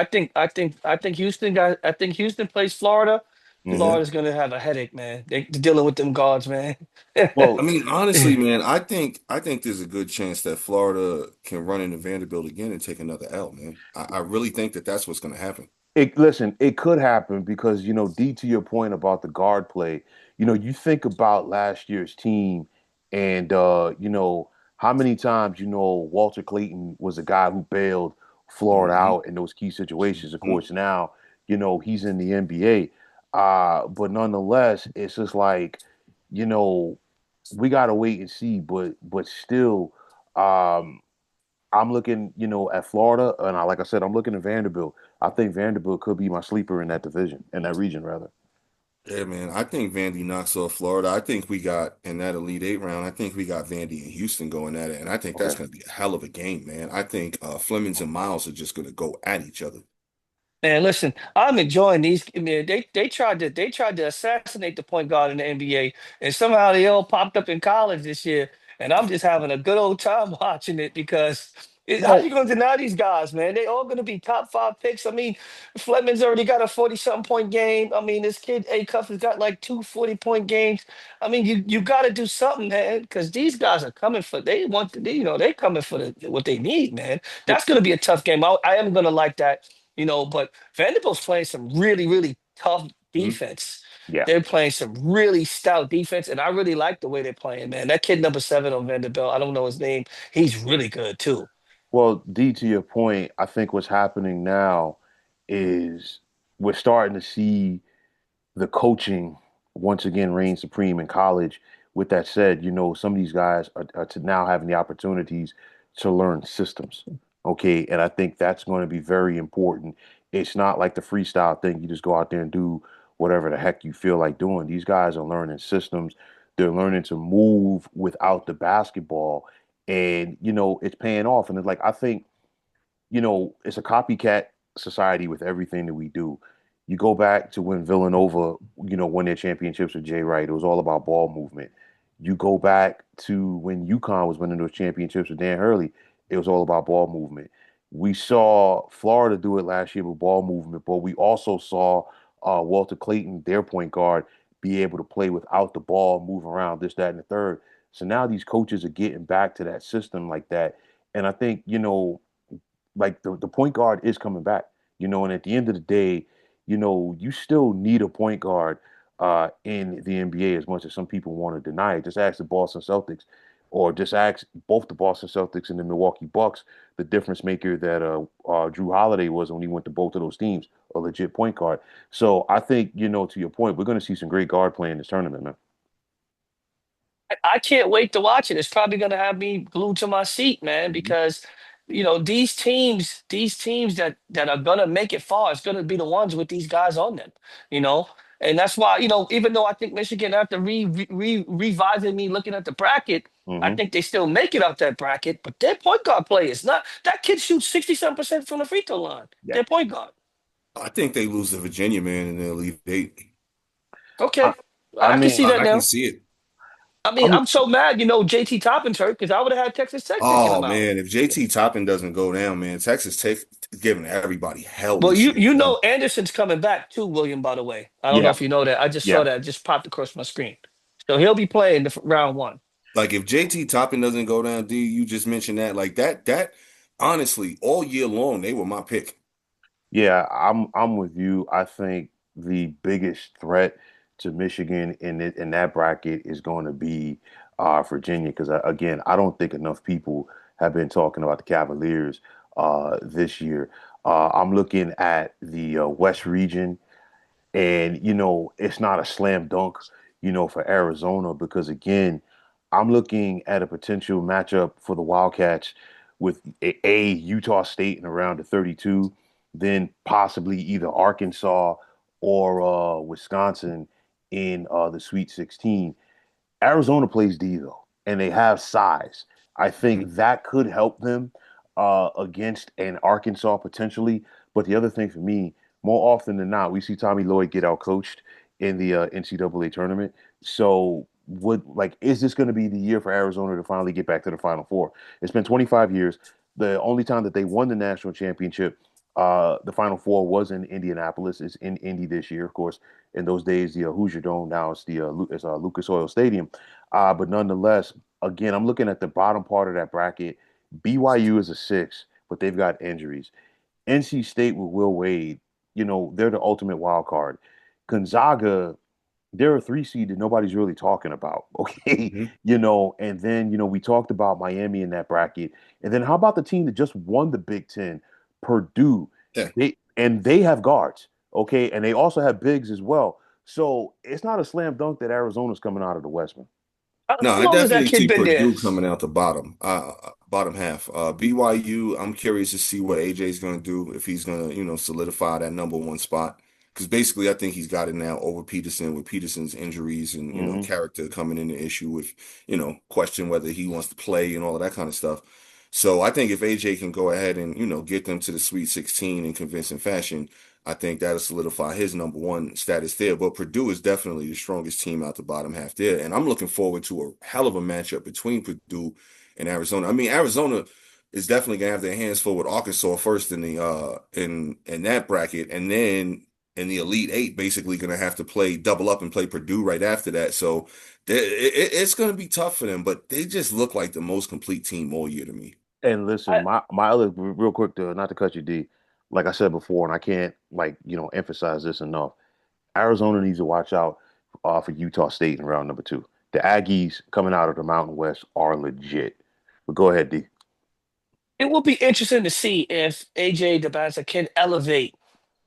Houston plays Florida. Hmm. Florida's gonna have a headache, man. They're dealing with them guards, man. I Well, mean, honestly, man, I think there's a good chance that Florida can run into Vanderbilt again and take another L, man. I really think that that's what's going to happen. listen, it could happen because, D, to your point about the guard play, you think about last year's team and, how many times, Walter Clayton was a guy who bailed Florida Hmm. out in those key situations. Of Hmm. course, now, he's in the NBA. But nonetheless, it's just like, you know, we got to wait and see. But still, um, I'm looking, at Florida, and like I said, I'm looking at Vanderbilt. I think Vanderbilt could be my sleeper in that division, in that region, rather. Yeah, man, I think Vandy knocks off Florida. I think we got in that Elite Eight round. I think we got Vandy and Houston going at it, and I think that's Okay. going to be a hell of a game, man. I think Flemings and Miles are just going to go at each other. Man, listen, I'm enjoying these. I mean, they tried to assassinate the point guard in the NBA, and somehow they all popped up in college this year. And I'm just having a good old time watching it because how you Well, going to deny these guys, man? They all going to be top five picks. I mean, Fletman's already got a 40-something point game. I mean, this kid Acuff has got like two 40-point games. I mean, you got to do something, man, because these guys are coming for. They want to, they coming for what they need, man. That's going to be a tough game. I am going to like that. But Vanderbilt's playing some really, really tough Mhm. defense. yeah. They're playing some really stout defense, and I really like the way they're playing, man. That kid number seven on Vanderbilt, I don't know his name. He's really good too. Well, D, to your point, I think what's happening now is we're starting to see the coaching once again reign supreme in college. With that said, some of these guys are to now having the opportunities to learn systems. Okay. And I think that's going to be very important. It's not like the freestyle thing. You just go out there and do whatever the heck you feel like doing. These guys are learning systems. They're learning to move without the basketball. And, it's paying off. And it's like, I think it's a copycat society with everything that we do. You go back to when Villanova, won their championships with Jay Wright. It was all about ball movement. You go back to when UConn was winning those championships with Dan Hurley. It was all about ball movement. We saw Florida do it last year with ball movement, but we also saw Walter Clayton, their point guard, be able to play without the ball, move around, this, that, and the third. So now these coaches are getting back to that system like that. And I think, like the point guard is coming back, and at the end of the day, you still need a point guard in the NBA as much as some people want to deny it. Just ask the Boston Celtics, or just ask both the Boston Celtics and the Milwaukee Bucks, the difference maker that Drew Holiday was when he went to both of those teams, a legit point guard. So I think, to your point, we're going to see some great guard play in this tournament, man. I can't wait to watch it. It's probably going to have me glued to my seat, man, Mhm. because these teams that are going to make it far, it's going to be the ones with these guys on them, you know. And that's why, even though I think Michigan, after revising me looking at the bracket, I Hmm. think they still make it out that bracket. But their point guard play is not. That kid shoots 60-some% from the free throw line. Yeah. Their point guard. I think they lose to Virginia, man, in the Elite Eight. I, Okay, I I can mean, see that I can now. see it. I mean, I'm I'm so mad, JT Toppin's hurt because I would have had Texas Tech taking Oh him out. man, if JT Toppin doesn't go down, man, Texas Tech is giving everybody hell Well, this you year, you man. know Anderson's coming back too, William, by the way. I don't know Yeah, if you know that. I just saw yeah. that. It just popped across my screen. So he'll be playing the round one. Like if JT Toppin doesn't go down, D, you just mentioned that. Like that, honestly, all year long, they were my pick. Yeah, I'm with you. I think the biggest threat to Michigan in that bracket is going to be Virginia because again, I don't think enough people have been talking about the Cavaliers this year. I'm looking at the West region, and it's not a slam dunk, for Arizona because again, I'm looking at a potential matchup for the Wildcats with a Utah State in around the 32, then possibly either Arkansas or Wisconsin in the Sweet 16. Arizona plays D though. and they have size. I Mhm. think that could help them against an Arkansas potentially. But the other thing for me, more often than not, we see Tommy Lloyd get out coached in the NCAA tournament. So, is this going to be the year for Arizona to finally get back to the Final Four? It's been 25 years. The only time that they won the national championship, the Final Four was in Indianapolis. It's in Indy this year, of course. In those days, the Hoosier Dome. Now it's the Lucas Oil Stadium. But nonetheless, again, I'm looking at the bottom part of that bracket. BYU is a 6, but they've got injuries. NC State with Will Wade, they're the ultimate wild card. Gonzaga, they're a 3 seed that nobody's really talking about. Okay. Mhm. And then, we talked about Miami in that bracket. And then how about the team that just won the Big Ten, Purdue? Yeah. They have guards. Okay. And they also have bigs as well. So it's not a slam dunk that Arizona's coming out of the West, man. No, How I long has that definitely kid see been there? Purdue coming out the bottom half. BYU, I'm curious to see what AJ's going to do if he's going to, solidify that number one spot. Because basically, I think he's got it now over Peterson with Peterson's injuries and, Hmm. character coming into issue with, question whether he wants to play and all of that kind of stuff. So I think if AJ can go ahead and, get them to the Sweet 16 in convincing fashion, I think that'll solidify his number one status there. But Purdue is definitely the strongest team out the bottom half there. And I'm looking forward to a hell of a matchup between Purdue and Arizona. I mean, Arizona is definitely gonna have their hands full with Arkansas first in the in that bracket, and then in the Elite Eight, basically gonna have to play double up and play Purdue right after that. So it's gonna be tough for them, but they just look like the most complete team all year to me. And listen, I, my other real quick to not to cut you, D. Like I said before, and I can't emphasize this enough. Arizona needs to watch out for Utah State in round number 2. The Aggies coming out of the Mountain West are legit. But go ahead, D. it will be interesting to see if AJ DeBasa can elevate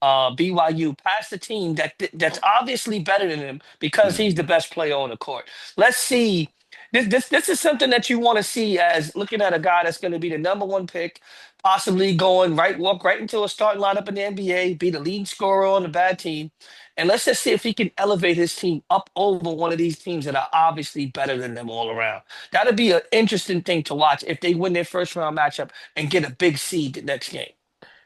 BYU past the team that's obviously better than him because Mhm. he's the best player on the court. Let's see. This is something that you want to see as looking at a guy that's going to be the number one pick, possibly walk right into a starting lineup in the NBA, be the leading scorer on a bad team. And let's just see if he can elevate his team up over one of these teams that are obviously better than them all around. That'd be an interesting thing to watch if they win their first round matchup and get a big seed the next game.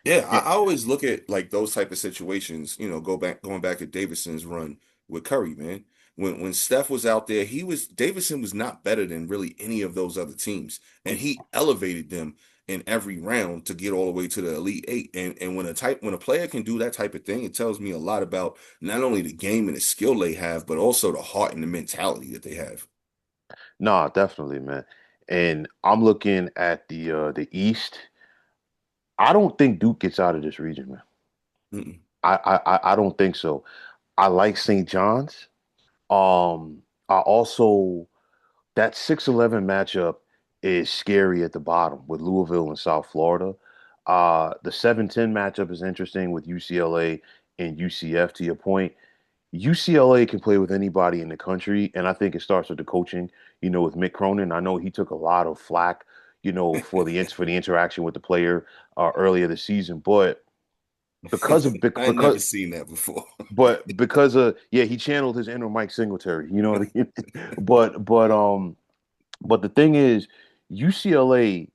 Yeah, Yeah. I always look at like those type of situations, going back to Davidson's run with Curry, man. When Steph was out there, Davidson was not better than really any of those other teams. And he elevated them in every round to get all the way to the Elite Eight. And when a player can do that type of thing, it tells me a lot about not only the game and the skill they have, but also the heart and the mentality that they have. No, definitely, man. And I'm looking at the East. I don't think Duke gets out of this region, man. Mm-mm. I don't think so. I like St. John's. I also that 6-11 matchup is scary at the bottom with Louisville and South Florida. The 7-10 matchup is interesting with UCLA and UCF to your point. UCLA can play with anybody in the country, and I think it starts with the coaching. With Mick Cronin, I know he took a lot of flack, for the interaction with the player earlier this season, but because of I never seen that before. because of yeah, he channeled his inner Mike Singletary. You know what I mean? But the thing is, UCLA,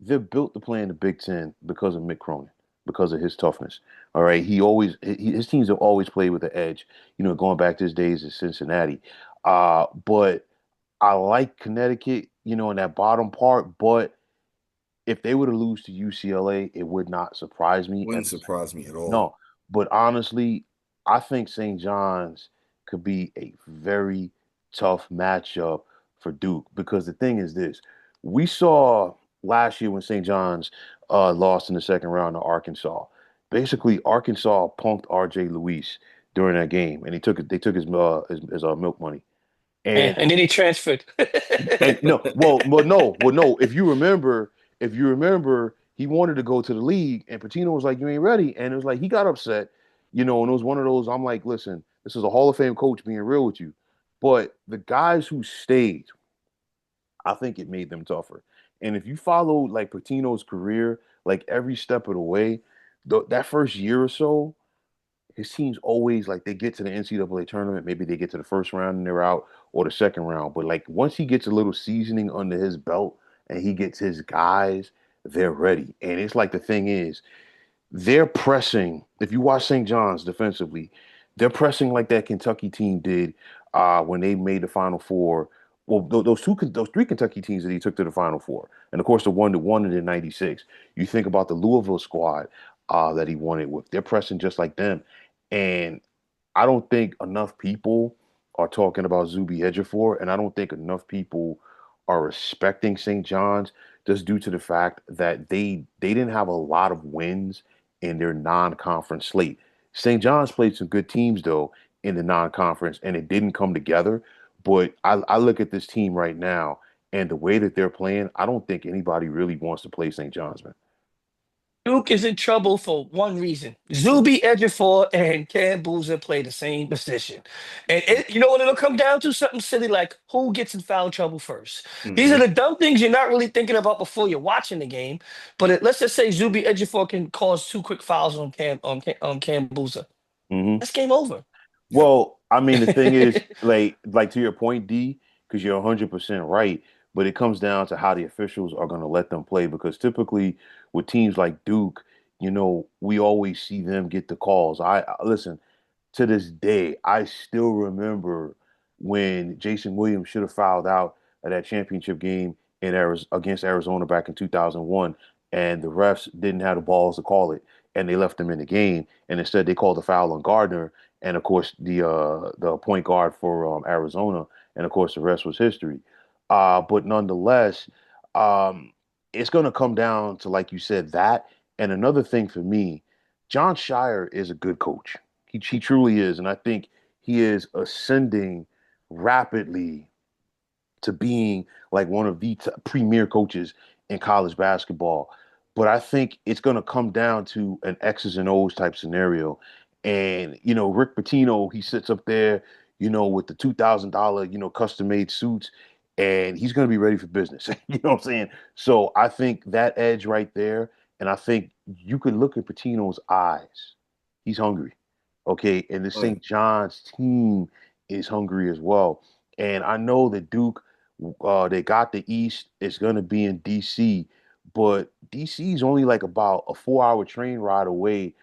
they're built to play in the Big Ten because of Mick Cronin, because of his toughness. All right, his teams have always played with the edge. Going back to his days at Cincinnati. But I like Connecticut, in that bottom part. But if they were to lose to UCLA, it would not surprise me. Wouldn't surprise me at all. No, but honestly, I think St. John's could be a very tough matchup for Duke because the thing is this: we saw last year when St. John's lost in the second round to Arkansas. Basically, Arkansas punked R.J. Luis during that game, and they took his milk money. And And then he transferred. and no, no. If you remember, he wanted to go to the league, and Patino was like, "You ain't ready," and it was like he got upset, and it was one of those. I'm like, "Listen, this is a Hall of Fame coach being real with you," but the guys who stayed, I think it made them tougher. And if you follow like Patino's career, like every step of the way, that first year or so, his teams always like they get to the NCAA tournament, maybe they get to the first round and they're out, or the second round. But like once he gets a little seasoning under his belt and he gets his guys, they're ready. And it's like the thing is, they're pressing. If you watch St. John's defensively, they're pressing like that Kentucky team did when they made the Final Four. Well, those three Kentucky teams that he took to the Final Four, and of course the one that won it in '96. You think about the Louisville squad that he won it with. They're pressing just like them, and I don't think enough people are talking about Zuby Ejiofor, and I don't think enough people are respecting St. John's just due to the fact that they didn't have a lot of wins in their non-conference slate. St. John's played some good teams though in the non-conference, and it didn't come together. But I look at this team right now and the way that they're playing, I don't think anybody really wants to play St. John's, man. Duke is in trouble for one reason. Zuby Ejiofor and Cam Boozer play the same position. And you know what it'll come down to? Something silly like who gets in foul trouble first. These are Hmm. the dumb things you're not really thinking about before you're watching the game. But let's just say Zuby Ejiofor can cause two quick fouls on Cam Boozer. Hmm. That's game over. Yep. Well, I mean, the thing is, like to your point, D, because you're 100% right, but it comes down to how the officials are going to let them play. Because typically, with teams like Duke, we always see them get the calls. Listen to this day. I still remember when Jason Williams should have fouled out at that championship game in Arizona against Arizona back in 2001, and the refs didn't have the balls to call it, and they left him in the game, and instead they called the foul on Gardner and of course the point guard for Arizona, and of course the rest was history. But nonetheless, um, it's going to come down to like you said that, and another thing for me, John Shire is a good coach. He truly is, and I think he is ascending rapidly to being like one of the premier coaches in college basketball. But I think it's going to come down to an X's and O's type scenario. And, Rick Pitino, he sits up there, with the $2,000, custom made suits, and he's going to be ready for business. You know what I'm saying? So I think that edge right there, and I think you could look at Pitino's eyes. He's hungry. Okay. And the Oh, yeah. St. John's team is hungry as well. And I know that Duke they got the East. It's going to be in DC, but DC is only like about a 4 hour train ride away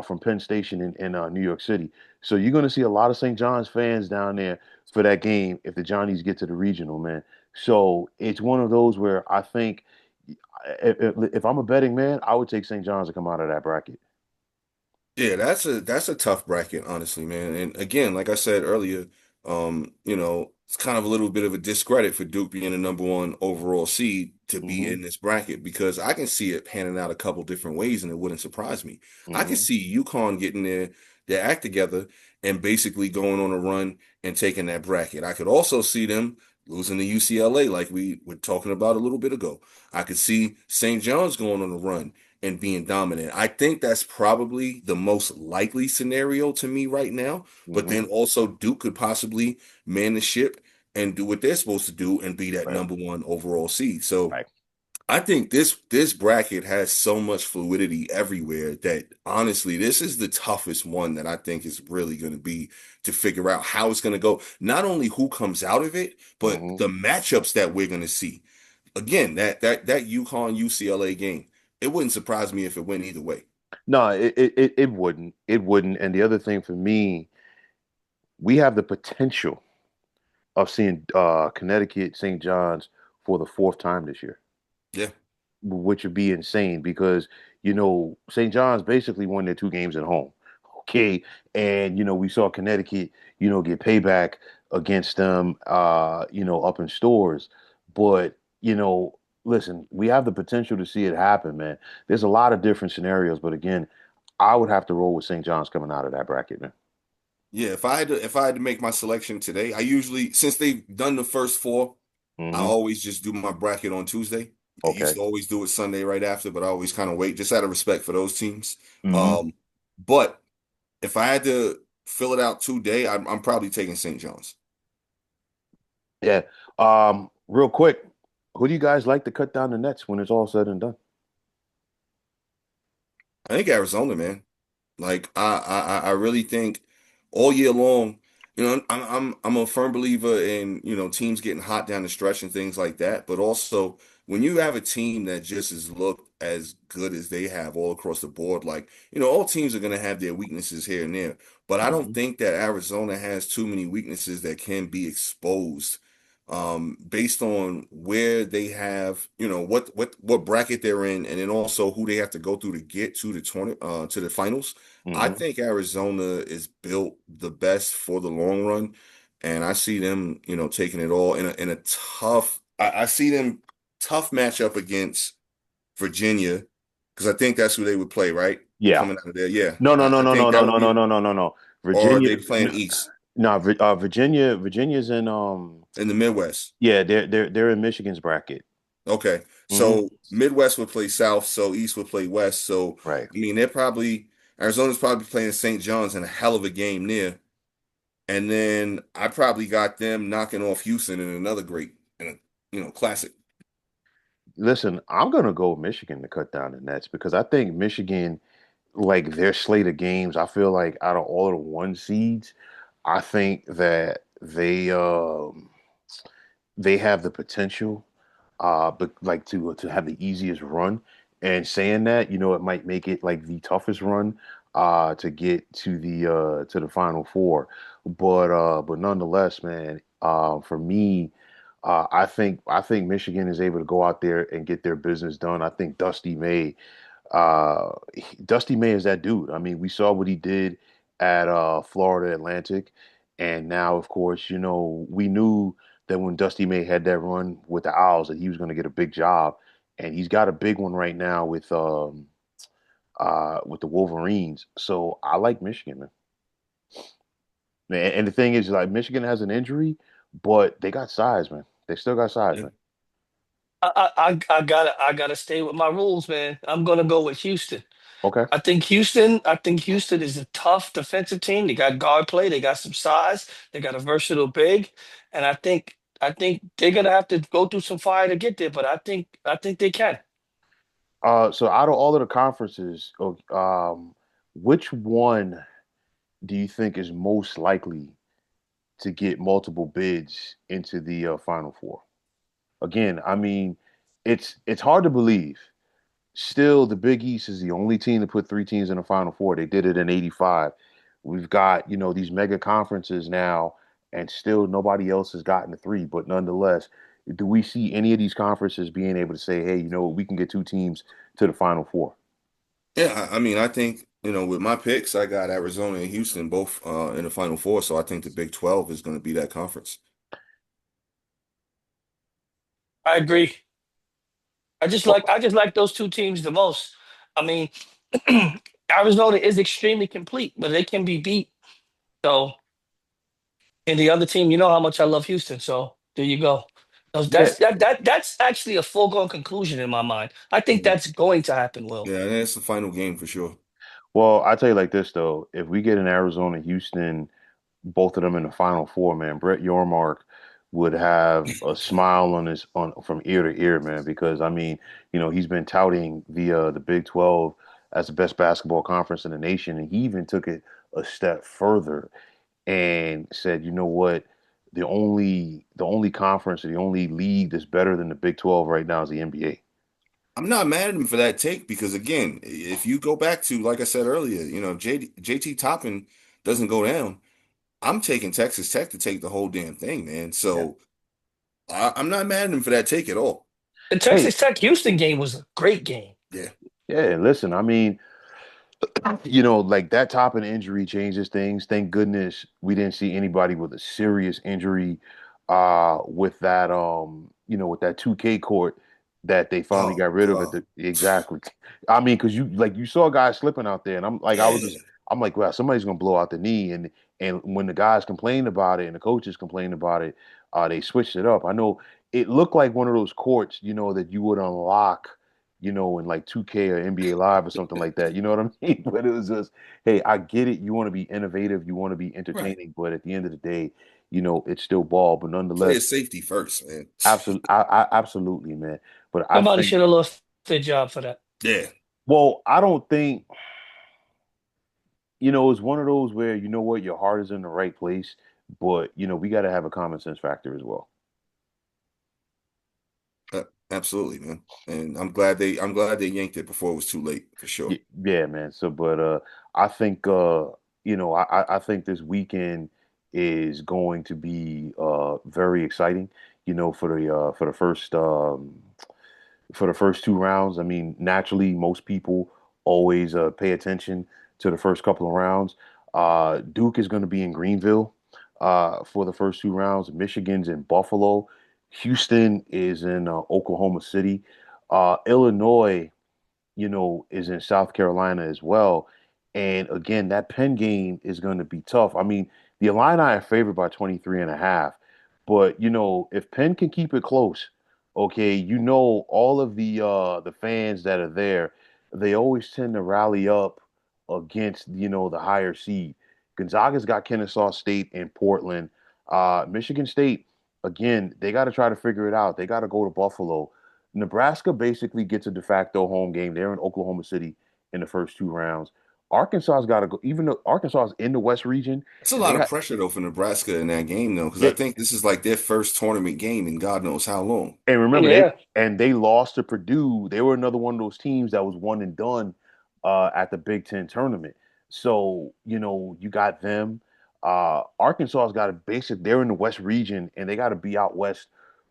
from Penn Station in New York City. So you're going to see a lot of St. John's fans down there for that game if the Johnnies get to the regional, man. So it's one of those where I think if I'm a betting man, I would take St. John's to come out of that bracket. Yeah, that's a tough bracket, honestly, man. And again, like I said earlier, it's kind of a little bit of a discredit for Duke being the number one overall seed to be Hmm. in this bracket because I can see it panning out a couple different ways, and it wouldn't surprise me. I can Hmm. see UConn getting their act together and basically going on a run and taking that bracket. I could also see them losing to UCLA, like we were talking about a little bit ago. I could see St. John's going on a run and being dominant. I think that's probably the most likely scenario to me right now. But Hmm. then also Duke could possibly man the ship and do what they're supposed to do and be that Right. number one overall seed. So Right. I think this bracket has so much fluidity everywhere that honestly, this is the toughest one that I think is really going to be to figure out how it's going to go. Not only who comes out of it, but Hmm. the matchups that we're going to see. Again, that UConn UCLA game, it wouldn't surprise me if it went either way. No, it wouldn't. It wouldn't. And the other thing for me, we have the potential of seeing Connecticut St. John's for the fourth time this year, Yeah. which would be insane because St. John's basically won their two games at home. Okay, and we saw Connecticut, get payback against them, up in stores. But listen, we have the potential to see it happen, man. There's a lot of different scenarios, but again, I would have to roll with St. John's coming out of that bracket, man. Yeah, if I had to make my selection today, I usually since they've done the first four, I Hmm. always just do my bracket on Tuesday. I used Okay. to always do it Sunday right after, but I always kind of wait just out of respect for those teams. Hmm. Um, but if I had to fill it out today, I'm probably taking St. John's. Yeah. Real quick, who do you guys like to cut down the nets when it's all said and done? I think Arizona, man. Like I really think all year long, I'm a firm believer in, teams getting hot down the stretch and things like that. But also when you have a team that just has looked as good as they have all across the board, like, all teams are gonna have their weaknesses here and there. But I don't Hmm. think that Arizona has too many weaknesses that can be exposed based on where they have, what bracket they're in, and then also who they have to go through to get to the tournament, to the finals. I Hmm. think Arizona is built the best for the long run, and I see them, taking it all in a tough. I see them tough matchup against Virginia because I think that's who they would play, right? Yeah. Coming out of there, yeah. No, no, I, no, I no, no, think that no, would no, no, be, no, no, no, no. or are Virginia, they playing East Virginia's in in the Midwest? yeah, they're in Michigan's bracket. Okay, Hmm. so Midwest would play South, so East would play West. So Right. I mean, Arizona's probably playing St. John's in a hell of a game there. And then I probably got them knocking off Houston in another great, in a, classic. Listen, I'm gonna go with Michigan to cut down the nets because I think Michigan, like their slate of games, I feel like out of all of the one seeds, I think that they have the potential, but like to have the easiest run. And saying that, it might make it like the toughest run, to get to the Final Four. But nonetheless, man, for me, I think Michigan is able to go out there and get their business done. I think Dusty May is that dude. I mean, we saw what he did at Florida Atlantic, and now, of course, we knew that when Dusty May had that run with the Owls, that he was going to get a big job, and he's got a big one right now with the Wolverines. So I like Michigan, man. And the thing is, like, Michigan has an injury, but they got size, man. They still got size, Yeah. man. I gotta stay with my rules, man. I'm gonna go with Houston. Okay. I think Houston is a tough defensive team. They got guard play, they got some size, they got a versatile big, and I think they're gonna have to go through some fire to get there, but I think they can. So out of all of the conferences, which one do you think is most likely to get multiple bids into the Final Four? Again, I mean, it's hard to believe. Still, the Big East is the only team to put three teams in the Final Four. They did it in '85. We've got, these mega conferences now, and still nobody else has gotten the three. But nonetheless, do we see any of these conferences being able to say, hey, we can get two teams to the Final Four? Yeah, I mean, I think, with my picks, I got Arizona and Houston both in the Final Four, so I think the Big 12 is going to be that conference. I agree. I just like Well, I just like those two teams the most. I mean, Arizona is extremely complete, but they can be beat. So, and the other team, you know how much I love Houston. So there you go. yeah, That's actually a foregone conclusion in my mind. I think Mhm. that's going to happen, Will. Yeah, that's the final game for sure. well, I tell you like this though, if we get an Arizona Houston, both of them in the Final Four, man, Brett Yormark would have a smile on his on from ear to ear, man, because I mean, he's been touting the Big 12 as the best basketball conference in the nation, and he even took it a step further and said, you know what, the only conference or the only league that's better than the Big 12 right now is the NBA. I'm not mad at him for that take because, again, if you go back to, like I said earlier, JT Toppin doesn't go down. I'm taking Texas Tech to take the whole damn thing, man. Yeah. So I'm not mad at him for that take at all. The Hey, Texas Tech Houston game was a great game. Yeah. yeah, listen, I mean, like that top of the injury changes things. Thank goodness we didn't see anybody with a serious injury with that 2K court that they finally Oh, got rid of God. exactly. I mean, because you saw guys slipping out there, and Yeah. I'm like, wow, somebody's gonna blow out the knee, and when the guys complained about it and the coaches complained about it, they switched it up. I know it looked like one of those courts, that you would unlock, in like 2K or NBA Live or something like that. You know what I mean? But it was just, hey, I get it. You want to be innovative, you want to be Right. entertaining, but at the end of the day, it's still ball. But Player nonetheless, safety first, man. absolutely, man. But I Somebody think, should have lost their job for that. Yeah. well, I don't think. it's one of those where you know what, your heart is in the right place, but we got to have a common sense factor as well. Uh, Absolutely, man. And I'm glad they yanked it before it was too late, for sure. Yeah, man. So, but I think I think this weekend is going to be very exciting. For the first two rounds. I mean, naturally, most people always pay attention to the first couple of rounds. Duke is going to be in Greenville for the first two rounds. Michigan's in Buffalo. Houston is in Oklahoma City. Illinois, is in South Carolina as well. And again, that Penn game is going to be tough. I mean, the Illini are favored by 23 and a half. But, if Penn can keep it close, okay, all of the fans that are there, they always tend to rally up against, the higher seed. Gonzaga's got Kennesaw State and Portland. Michigan State, again, they got to try to figure it out. They got to go to Buffalo. Nebraska basically gets a de facto home game. They're in Oklahoma City in the first two rounds. Arkansas's got to go, even though Arkansas is in the West region, It's a they lot of have, pressure though for Nebraska in that game though, because I yeah, think this is like their first tournament game in God knows how long. and remember Yeah. they lost to Purdue. They were another one of those teams that was one and done at the Big Ten tournament. So you got them. Arkansas's got a basic. They're in the West region, and they got to be out west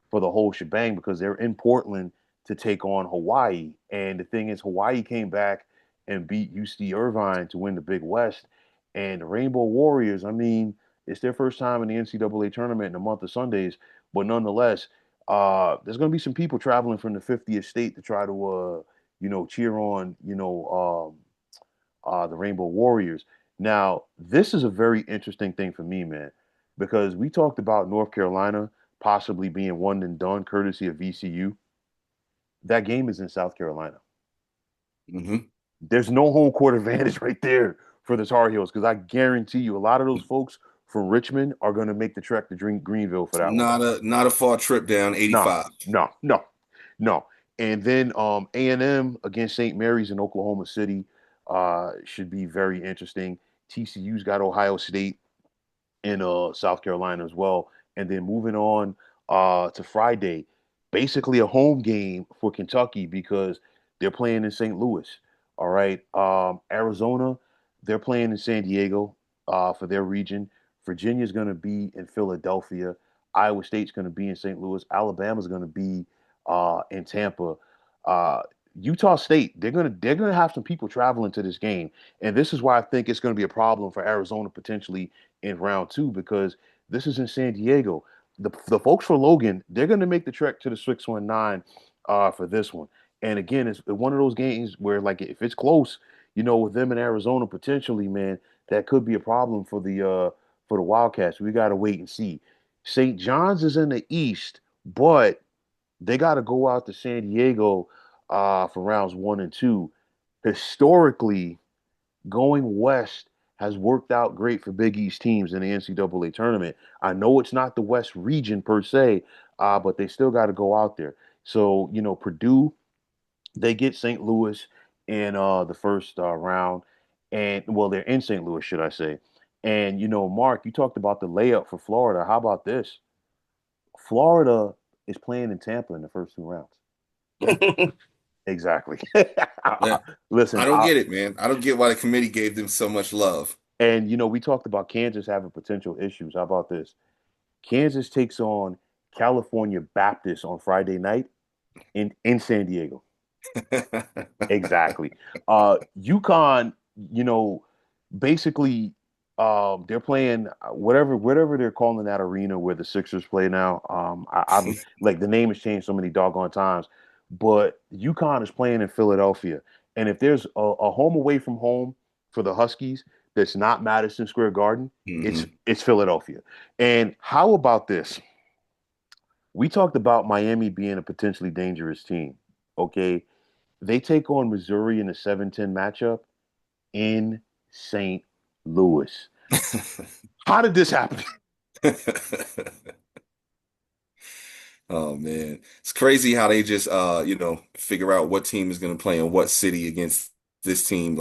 for the whole shebang because they're in Portland to take on Hawaii. And the thing is, Hawaii came back and beat UC Irvine to win the Big West. And the Rainbow Warriors, I mean, it's their first time in the NCAA tournament in a month of Sundays, but nonetheless, there's going to be some people traveling from the 50th state to try to, cheer on, the Rainbow Warriors. Now, this is a very interesting thing for me, man, because we talked about North Carolina possibly being one and done courtesy of VCU. That game is in South Carolina. Hmm. There's no home court advantage right there for the Tar Heels because I guarantee you a lot of those folks from Richmond are going to make the trek to drink Greenville for that one. Not a far trip down No, 85. no, no, no. And then A&M against St. Mary's in Oklahoma City should be very interesting. TCU's got Ohio State in South Carolina as well. And then moving on to Friday, basically a home game for Kentucky because they're playing in St. Louis. All right. Arizona, they're playing in San Diego for their region. Virginia's going to be in Philadelphia. Iowa State's going to be in St. Louis. Alabama's going to be in Tampa. Uh, Utah State, they're gonna have some people traveling to this game, and this is why I think it's going to be a problem for Arizona potentially in round two because this is in San Diego. The folks for Logan, they're going to make the trek to the 619 for this one. And again, it's one of those games where, like, if it's close, with them in Arizona potentially, man, that could be a problem for the Wildcats. We got to wait and see. St. John's is in the East, but they got to go out to San Diego for rounds one and two. Historically, going west has worked out great for Big East teams in the NCAA tournament. I know it's not the West region per se, but they still got to go out there. So, Purdue, they get St. Louis in the first round. And, well, they're in St. Louis, should I say. And, Mark, you talked about the layup for Florida. How about this? Florida is playing in Tampa in the first two rounds. Exactly. Yeah. I Listen, don't get it, man. I don't get why the committee gave them so much love. and we talked about Kansas having potential issues. How about this? Kansas takes on California Baptist on Friday night in San Diego. Exactly. UConn, basically, they're playing whatever they're calling that arena where the Sixers play now. I've like the name has changed so many doggone times, but UConn is playing in Philadelphia, and if there's a home away from home for the Huskies that's not Madison Square Garden, it's Hmm. it's Philadelphia. And how about this? We talked about Miami being a potentially dangerous team. Okay, they take on Missouri in a 7-10 matchup in St. Louis. How did this happen? Oh man, it's crazy how they just figure out what team is going to play in what city against this team.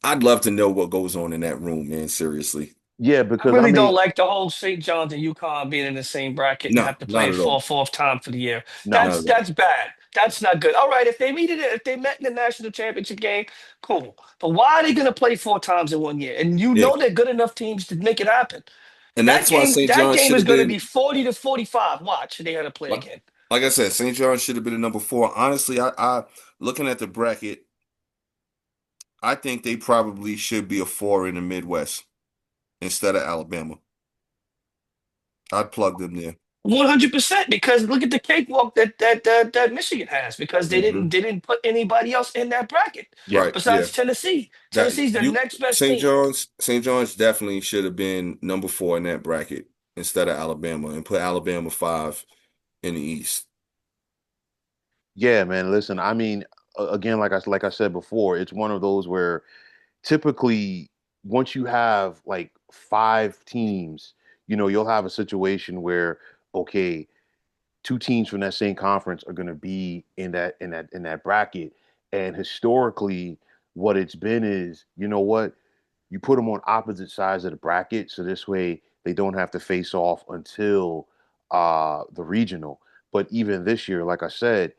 I'd love to know what goes on in that room, man. Seriously. Yeah, I because I really don't mean, like the whole St. John's and UConn being in the same bracket and No, have to play not it at for a all. fourth time for the year. no, Not That's at all. that's bad. That's not good. All right, if they met in the national championship game, cool. But why are they going to play 4 times in one year? And you Yeah. know they're good enough teams to make it happen. And that's why St. That John's game should is have going to been be 40-45. Watch, they got to play like, again. like I said, St. John's should have been a number four. Honestly, I looking at the bracket, I think they probably should be a four in the Midwest instead of Alabama. I'd plug them there. 100%, because look at the cakewalk that Michigan has, because Hmm. they didn't put anybody else in that bracket yeah, Right. Yeah. besides Tennessee. That Tennessee's the you next best team. St. John's definitely should have been number four in that bracket instead of Alabama and put Alabama five in the East. yeah, man. Listen, I mean, again, like I said before, it's one of those where typically once you have like five teams, you'll have a situation where okay, two teams from that same conference are going to be in that bracket, and historically, what it's been is, you know what, you put them on opposite sides of the bracket, so this way they don't have to face off until the regional. But even this year, like I said,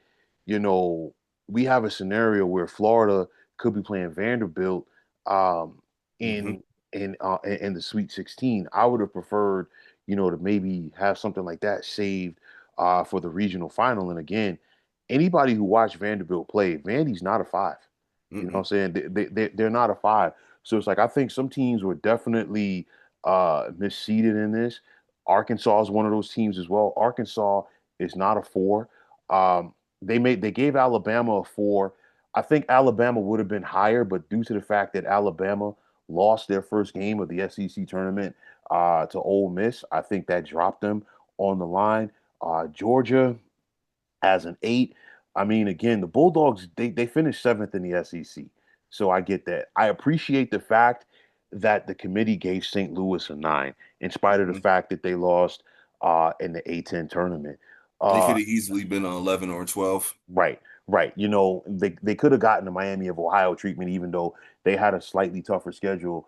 you know, we have a scenario where Florida could be playing Vanderbilt um, Hmm. in in the Sweet 16. I would have preferred, to maybe have something like that saved for the regional final. And again, anybody who watched Vanderbilt play, Vandy's not a five. You know what I'm Hmm. saying? They're not a five. So it's like I think some teams were definitely misseeded in this. Arkansas is one of those teams as well. Arkansas is not a four. Um, they gave Alabama a four. I think Alabama would have been higher, but due to the fact that Alabama lost their first game of the SEC tournament to Ole Miss, I think that dropped them on the line. Georgia as an eight. I mean, again, the Bulldogs they finished seventh in the SEC, so I get that. I appreciate the fact that the committee gave St. Louis a nine, in spite of the Hmm. fact that they lost in the A10 tournament. They Uh, could have easily been 11 or 12. right, right. They could have gotten the Miami of Ohio treatment, even though they had a slightly tougher schedule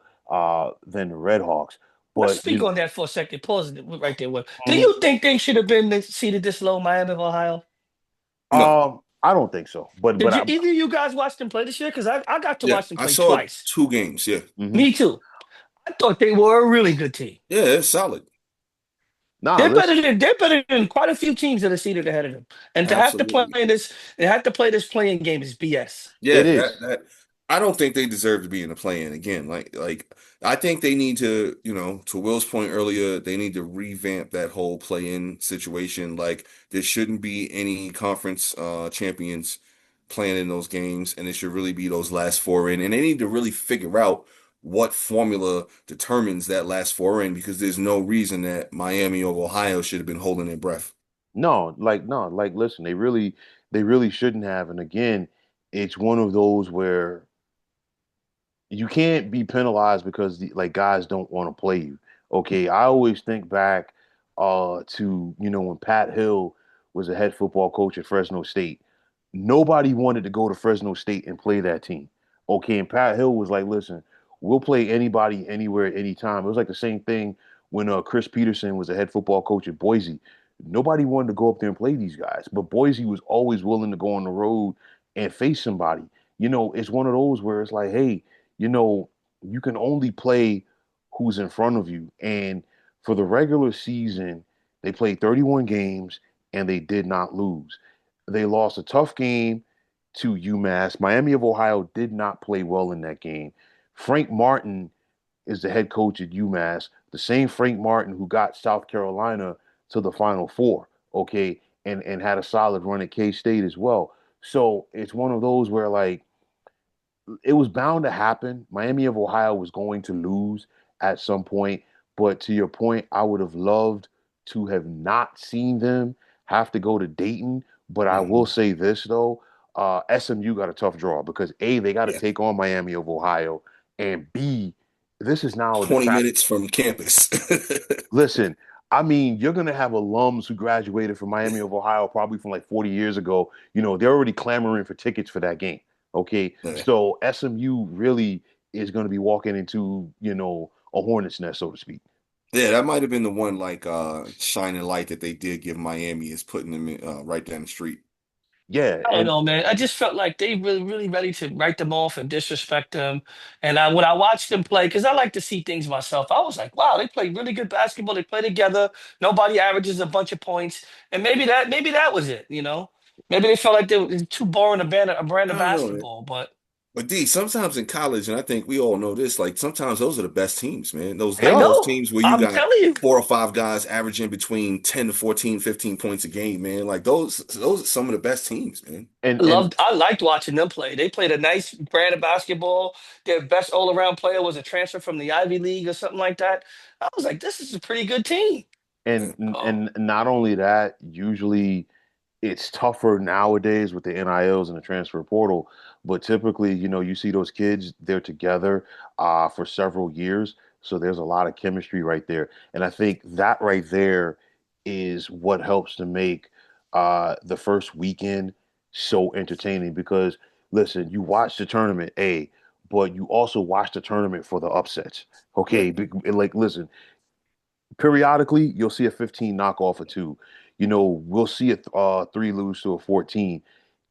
than the Red Hawks. Let's But speak on that for a second. Pause it right there. Will. Do Mhm. you think they should have been seated this low, Miami of Ohio? No. I don't think so. But Did I, either of you guys watch them play this year? Because I got to Yeah, watch them I play saw twice. 2 games. Yeah. mhm. Me too. I thought they were a really good team. Yeah, it's solid. Nah, listen. They're better than quite a few teams that are seated ahead of them. And to have to play Absolutely. in this, they have to play this playing game is BS. Yeah, It that is. that I don't think they deserve to be in the play-in again. I think they need to, to Will's point earlier, they need to revamp that whole play-in situation. Like there shouldn't be any conference champions playing in those games, and it should really be those last four in. And they need to really figure out what formula determines that last four in because there's no reason that Miami or Ohio should have been holding their breath. No, like listen, they really shouldn't have. And again, it's one of those where you can't be penalized because like guys don't want to play you. Okay, I always think back to when Pat Hill was a head football coach at Fresno State. Nobody wanted to go to Fresno State and play that team. Okay, and Pat Hill was like, "Listen, we'll play anybody, anywhere, anytime." It was like the same thing when Chris Peterson was a head football coach at Boise. Nobody wanted to go up there and play these guys, but Boise was always willing to go on the road and face somebody. It's one of those where it's like, hey, you know, you can only play who's in front of you. And for the regular season, they played 31 games and they did not lose. They lost a tough game to UMass. Miami of Ohio did not play well in that game. Frank Martin is the head coach at UMass, the same Frank Martin who got South Carolina to the Final Four, okay, and had a solid run at K State as well. So it's one of those where like it was bound to happen. Miami of Ohio was going to lose at some point, but to your point, I would have loved to have not seen them have to go to Dayton. But I will Hmm. say this though, SMU got a tough draw because A, they got to Yeah. take on Miami of Ohio, and B, this is now a de 20 facto. minutes from campus. Listen, I mean, you're gonna have alums who graduated from Miami of Ohio probably from like 40 years ago. They're already clamoring for tickets for that game. Okay, Yeah. so SMU really is going to be walking into, a hornet's nest, so to speak. Yeah, that might have been the one like shining light that they did give Miami is putting them right down the street. Yeah, I don't and know, man. I just felt like they really, really ready to write them off and disrespect them. And when I watched them play, because I like to see things myself, I was like, wow, they play really good basketball. They play together. Nobody averages a bunch of points, and maybe that was it. Maybe they felt like they were too boring a brand of I don't know, man. basketball. But But D, sometimes in college, and I think we all know this, like sometimes those are the best teams, man. Those I like those know, teams where you I'm got telling you, 4 or 5 guys averaging between 10 to 14, 15 points a game, man. Like those are some of the best teams, man. and I liked watching them play. They played a nice brand of basketball. Their best all around player was a transfer from the Ivy League or something like that. I was like, this is a pretty good team. and Oh, and not only that, usually it's tougher nowadays with the NILs and the transfer portal, but typically, you see those kids, they're together for several years. So there's a lot of chemistry right there. And I think that right there is what helps to make the first weekend so entertaining because listen, you watch the tournament, but you also watch the tournament for the upsets. Yeah. Okay, like listen, periodically you'll see a 15 knock off a two. We'll see a three lose to a 14.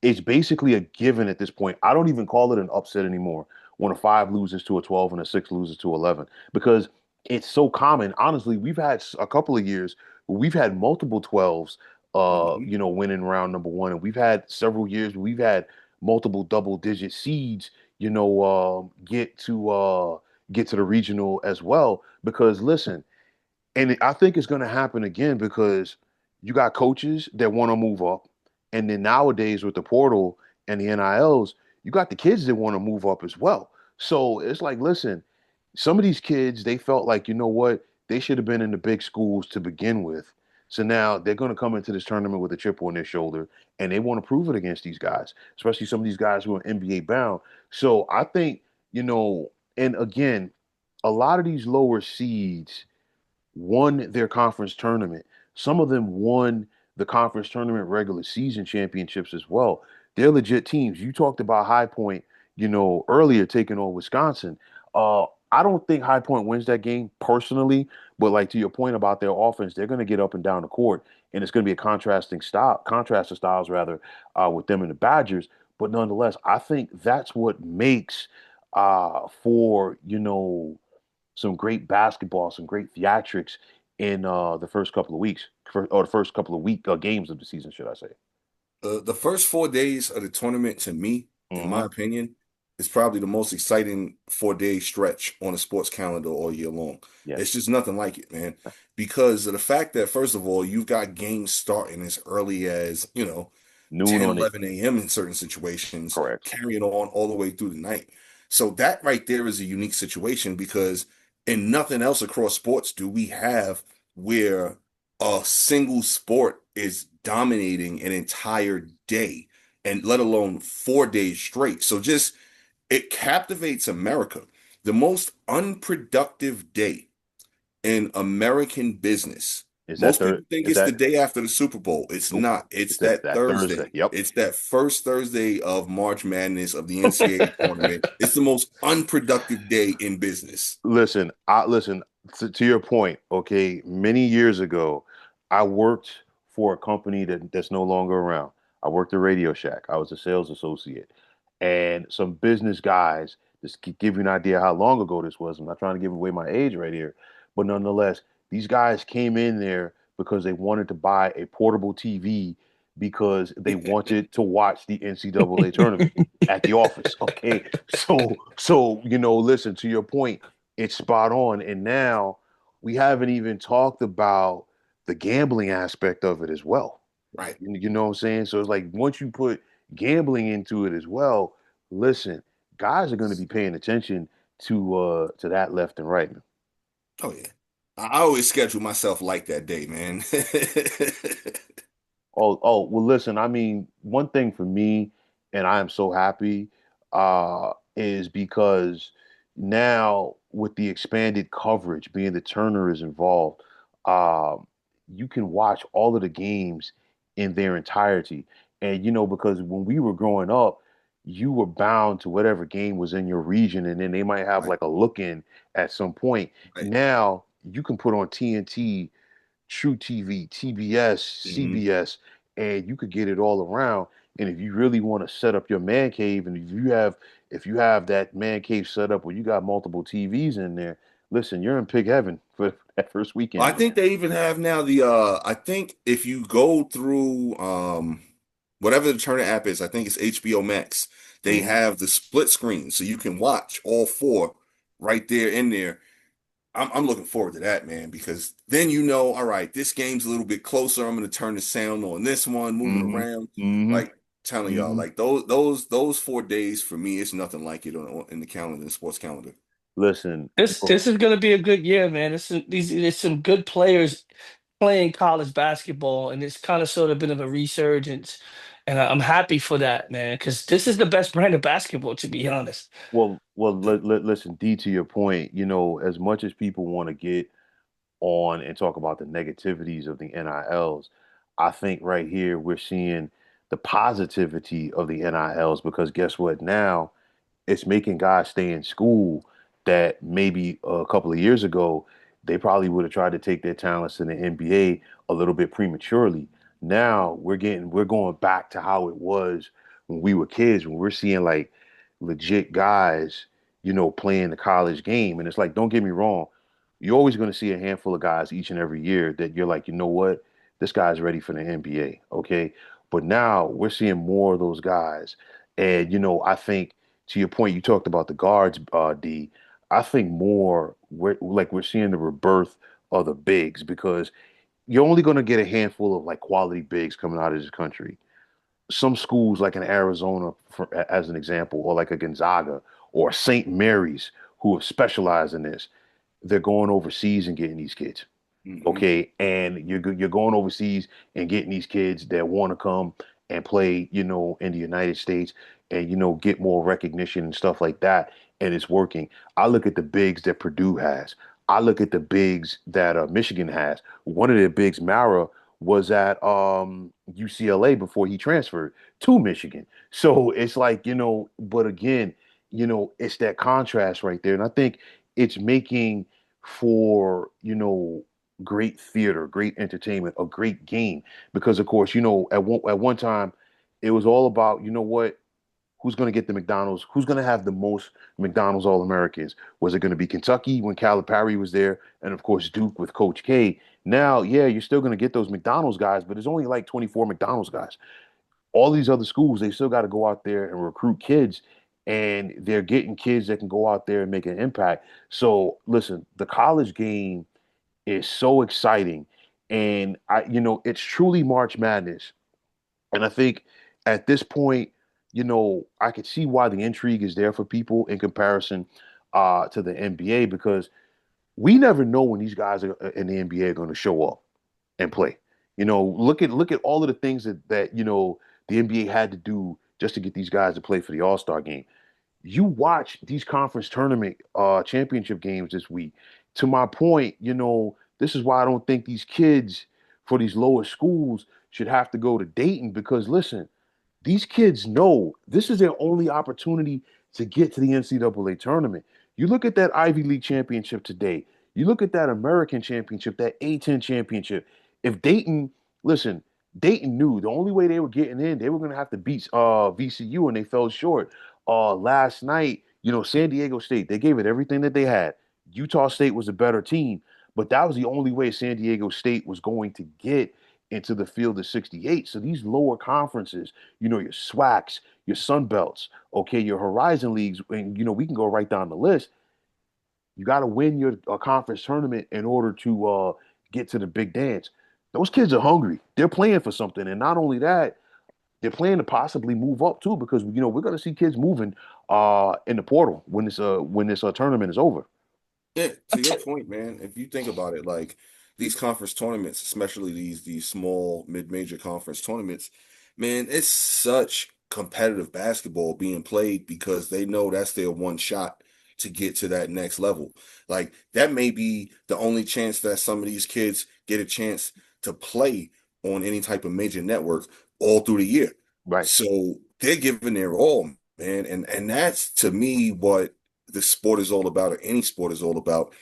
It's basically a given at this point. I don't even call it an upset anymore when a five loses to a 12 and a six loses to 11 because it's so common. Honestly, we've had a couple of years where we've had multiple 12s, Mhm. winning round number one, and we've had several years where we've had multiple double digit seeds, get to the regional as well. Because listen, and I think it's going to happen again because you got coaches that want to move up. And then nowadays with the portal and the NILs, you got the kids that want to move up as well. So it's like, listen, some of these kids, they felt like, you know what? They should have been in the big schools to begin with. So now they're going to come into this tournament with a chip on their shoulder and they want to prove it against these guys, especially some of these guys who are NBA bound. So I think, and again, a lot of these lower seeds won their conference tournament. Some of them won the conference tournament regular season championships as well. They're legit teams. You talked about High Point, earlier taking on Wisconsin. I don't think High Point wins that game personally, but like to your point about their offense, they're going to get up and down the court, and it's going to be a contrast of styles rather, with them and the Badgers. But nonetheless, I think that's what makes for some great basketball, some great theatrics in the first couple of weeks, or the first couple of games of the season, should I say? The first 4 days of the tournament, to me, in my Hmm. opinion, is probably the most exciting 4 day stretch on a sports calendar all year long. It's Yes, just nothing like it, man. Because of the fact that, first of all, you've got games starting as early as, noon 10, on it. 11 a.m. in certain situations, Correct. carrying on all the way through the night. So that right there is a unique situation because in nothing else across sports do we have where a single sport is dominating an entire day and let alone 4 days straight. So just it captivates America. The most unproductive day in American business. Is that Most third? people think Is it's the that day after the Super Bowl. It's nope? not. It's It's that that that Thursday. Thursday. Yep. It's that first Thursday of March Madness of the NCAA tournament. It's the most unproductive day in business. Listen to your point. Okay, many years ago, I worked for a company that's no longer around. I worked at Radio Shack. I was a sales associate, and some business guys. Just to give you an idea how long ago this was. I'm not trying to give away my age right here, but nonetheless, these guys came in there because they wanted to buy a portable TV because they wanted to watch the NCAA tournament at the office. Okay, so listen to your point, it's spot on. And now we haven't even talked about the gambling aspect of it as well. Right. You know what I'm saying? So it's like once you put gambling into it as well, listen, guys are going to be paying attention to that left and right. Oh yeah. I always schedule myself like that day, man. Well, listen, I mean, one thing for me, and I am so happy, is because now with the expanded coverage, being the Turner is involved, um, you can watch all of the games in their entirety. And because when we were growing up, you were bound to whatever game was in your region, and then they might have Right, like a look in at some point. right. Now you can put on TNT, True TV, TBS, Hmm. CBS, and you could get it all around. And if you really want to set up your man cave, and if you have that man cave set up where you got multiple TVs in there, listen, you're in pig heaven for that first I weekend. think they even have now the I think if you go through whatever the Turner app is, I think it's HBO Max, they Hmm. have the split screen so you can watch all four right there in there. I'm looking forward to that, man, because then all right, this game's a little bit closer. I'm gonna turn the sound on this one, moving Hmm. around. Hmm. Like telling y'all, Hmm. like those 4 days for me, it's nothing like it in the calendar, the sports calendar. Listen, This is going to be a good year, man. There's some good players playing college basketball, and it's kind of sort of been of a resurgence, and I'm happy for that, man, because this is the best brand of basketball, to be honest. listen, D, to your point, as much as people want to get on and talk about the negativities of the NILs, I think right here we're seeing the positivity of the NILs because guess what? Now it's making guys stay in school that maybe a couple of years ago they probably would have tried to take their talents in the NBA a little bit prematurely. Now we're going back to how it was when we were kids, when we're seeing like legit guys, playing the college game. And it's like, don't get me wrong, you're always going to see a handful of guys each and every year that you're like, you know what, this guy's ready for the NBA. Okay. But now we're seeing more of those guys. And, I think to your point, you talked about the guards, D. I think more we're seeing the rebirth of the bigs because you're only going to get a handful of like quality bigs coming out of this country. Some schools, like in Arizona, as an example, or like a Gonzaga or St. Mary's, who have specialized in this, they're going overseas and getting these kids. Hmm. Okay, and you're going overseas and getting these kids that want to come and play, in the United States and get more recognition and stuff like that, and it's working. I look at the bigs that Purdue has. I look at the bigs that Michigan has. One of their bigs, Mara, was at UCLA before he transferred to Michigan. So it's like, but again, it's that contrast right there, and I think it's making for great theater, great entertainment, a great game. Because of course, at one time, it was all about what, who's going to get the McDonald's, who's going to have the most McDonald's All Americans. Was it going to be Kentucky when Calipari was there, and of course Duke with Coach K? Now, yeah, you're still going to get those McDonald's guys, but there's only like 24 McDonald's guys. All these other schools, they still got to go out there and recruit kids. And they're getting kids that can go out there and make an impact. So listen, the college game is so exciting. And it's truly March Madness. And I think at this point, I could see why the intrigue is there for people in comparison to the NBA because we never know when these guys in the NBA are going to show up and play. Look at all of the things that the NBA had to do just to get these guys to play for the All-Star game. You watch these conference tournament championship games this week. To my point, this is why I don't think these kids for these lower schools should have to go to Dayton because listen, these kids know this is their only opportunity to get to the NCAA tournament. You look at that Ivy League championship today. You look at that American championship, that A10 championship. If Dayton, listen, Dayton knew the only way they were getting in, they were going to have to beat VCU, and they fell short. Last night, San Diego State, they gave it everything that they had. Utah State was a better team, but that was the only way San Diego State was going to get into the field of 68. So these lower conferences, your SWACs, your Sun Belts, okay, your Horizon Leagues, and we can go right down the list. You got to win your conference tournament in order to get to the big dance. Those kids are hungry. They're playing for something, and not only that, they're playing to possibly move up too, because we're going to see kids moving in the portal when this tournament is over. Yeah, to your point, man, if you think about it, like these conference tournaments, especially these small mid-major conference tournaments, man, it's such competitive basketball being played because they know that's their one shot to get to that next level. Like that may be the only chance that some of these kids get a chance to play on any type of major network all through the year. Right. So they're giving their all, man. And that's to me what the sport is all about, or any sport is all about.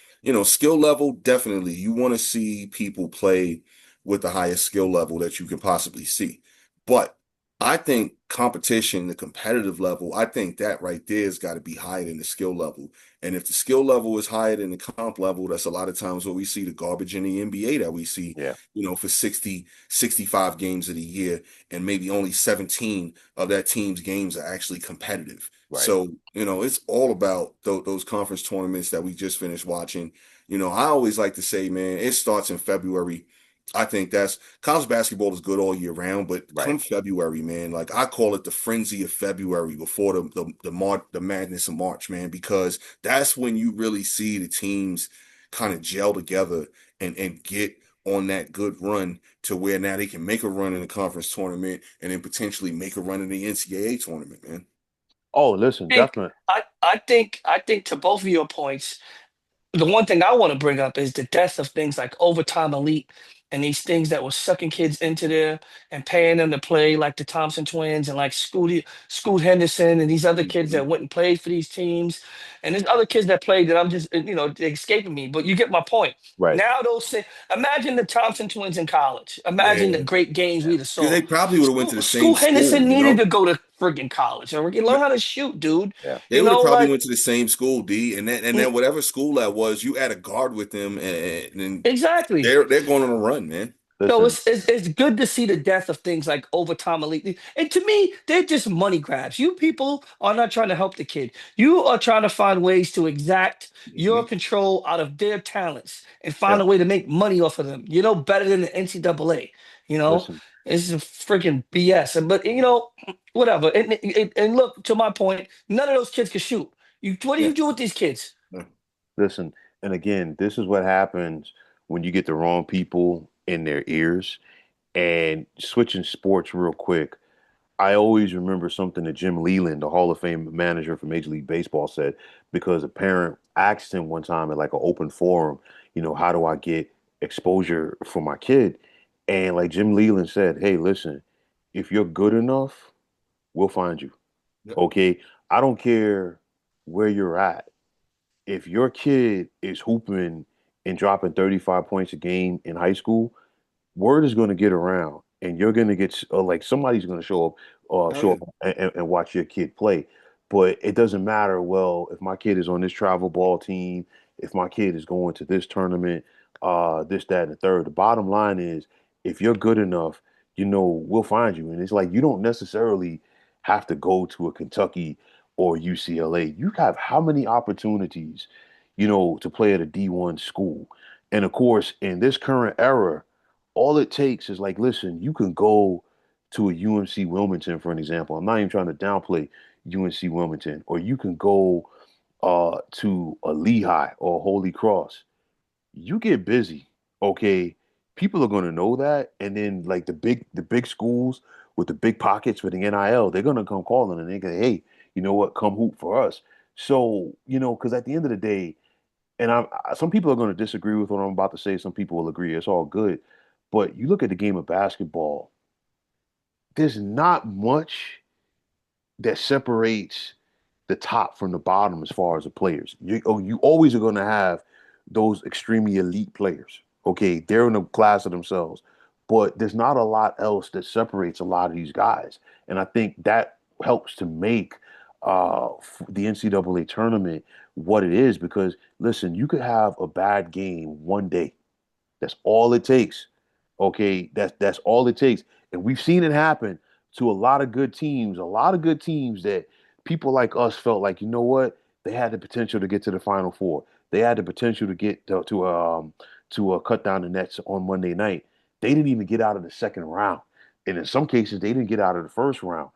Skill level, definitely. You want to see people play with the highest skill level that you can possibly see. But I think competition, the competitive level, I think that right there has got to be higher than the skill level. And if the skill level is higher than the comp level, that's a lot of times what we see the garbage in the NBA that we see, Yeah. for 60, 65 games of the year, and maybe only 17 of that team's games are actually competitive. Right. So, it's all about those conference tournaments that we just finished watching. I always like to say, man, it starts in February. I think that's college basketball is good all year round, but Right. come February, man, like I call it the frenzy of February before the madness of March, man, because that's when you really see the teams kind of gel together and get on that good run to where now they can make a run in the conference tournament and then potentially make a run in the NCAA tournament, man. Oh, listen, think definitely. I think to both of your points, the one thing I want to bring up is the death of things like overtime elite and these things that were sucking kids into there and paying them to play, like the Thompson twins and like Scoot Henderson and these other kids Mhm. that went and played for these teams. And there's other kids that played that I'm just, they're escaping me. But you get my point. Right. Now imagine the Thompson twins in college. Imagine the Yeah, great games we'd have because saw. they probably would have went to the same Scoot school, Henderson needed to go to friggin' college or learn how to shoot, dude. Yeah. They would have probably Like went to the same school, D, and then mm, whatever school that was, you had a guard with them, and exactly. they're going on a run, man. So Listen. it's good to see the death of things like overtime elite. And to me, they're just money grabs. You people are not trying to help the kid. You are trying to find ways to exact your Hmm. control out of their talents and find Yeah. a way to make money off of them. Better than the NCAA. You know, Listen. it's a freaking BS. But whatever. And look, to my point, none of those kids can shoot. What do Yeah. you do with these kids? Yeah. Listen. And again, this is what happens when you get the wrong people in their ears. And switching sports real quick, I always remember something that Jim Leland, the Hall of Fame manager for Major League Baseball, said because a parent asked him one time at like an open forum, how do I get exposure for my kid? And like Jim Leland said, hey, listen, if you're good enough, we'll find you. Yeah. Okay. I don't care where you're at. If your kid is hooping and dropping 35 points a game in high school, word is going to get around and you're going to get like somebody's going to Oh show yeah. up and watch your kid play. But it doesn't matter, well, if my kid is on this travel ball team, if my kid is going to this tournament, this, that, and the third. The bottom line is if you're good enough, we'll find you. And it's like you don't necessarily have to go to a Kentucky or UCLA. You have how many opportunities, to play at a D1 school. And of course, in this current era, all it takes is like, listen, you can go to a UMC Wilmington, for an example. I'm not even trying to downplay UNC Wilmington, or you can go to a Lehigh or Holy Cross. You get busy, okay? People are going to know that, and then like the big schools with the big pockets for the NIL, they're going to come calling and they go, hey, you know what? Come hoop for us. So because at the end of the day, and some people are going to disagree with what I'm about to say. Some people will agree. It's all good. But you look at the game of basketball, there's not much that separates the top from the bottom as far as the players. You always are going to have those extremely elite players. Okay, they're in a class of themselves, but there's not a lot else that separates a lot of these guys, and I think that helps to make the NCAA tournament what it is. Because listen, you could have a bad game one day. That's all it takes. Okay, that's all it takes. And we've seen it happen to a lot of good teams that people like us felt like, you know what, they had the potential to get to the Final Four. They had the potential to get to cut down the nets on Monday night. They didn't even get out of the second round, and in some cases, they didn't get out of the first round.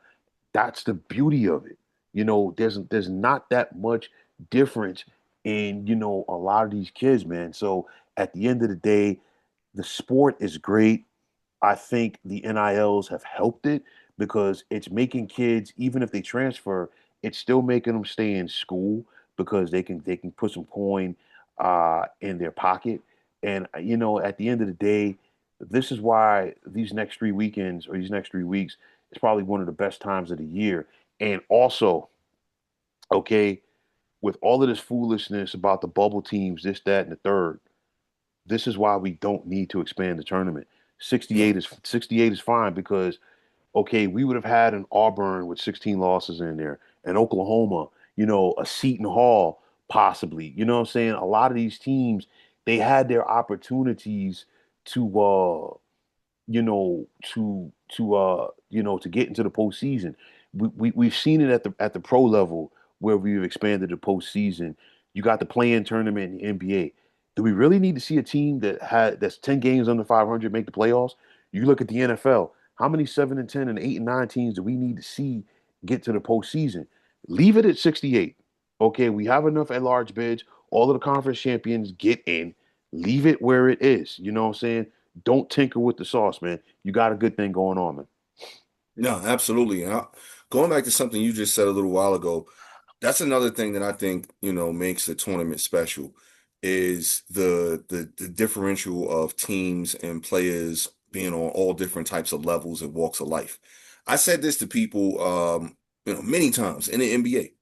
That's the beauty of it. There's not that much difference in a lot of these kids, man. So at the end of the day, the sport is great. I think the NILs have helped it because it's making kids, even if they transfer, it's still making them stay in school because they can put some coin in their pocket. And at the end of the day, this is why these next 3 weekends or these next 3 weeks is probably one of the best times of the year. And also, okay, with all of this foolishness about the bubble teams, this, that, and the third, this is why we don't need to expand the tournament. Yeah. 68 is fine because okay, we would have had an Auburn with 16 losses in there, an Oklahoma, a Seton Hall possibly. You know what I'm saying? A lot of these teams, they had their opportunities to to get into the postseason. We've seen it at the pro level where we've expanded the postseason. You got the play-in tournament in the NBA. Do we really need to see a team that's 10 games under 500 make the playoffs? You look at the NFL. How many 7 and 10 and 8 and 9 teams do we need to see get to the postseason? Leave it at 68. Okay, we have enough at large bids. All of the conference champions get in. Leave it where it is. You know what I'm saying? Don't tinker with the sauce, man. You got a good thing going on, man. No, absolutely. Going back to something you just said a little while ago, that's another thing that I think, makes the tournament special is the differential of teams and players being on all different types of levels and walks of life. I said this to people, many times in the NBA.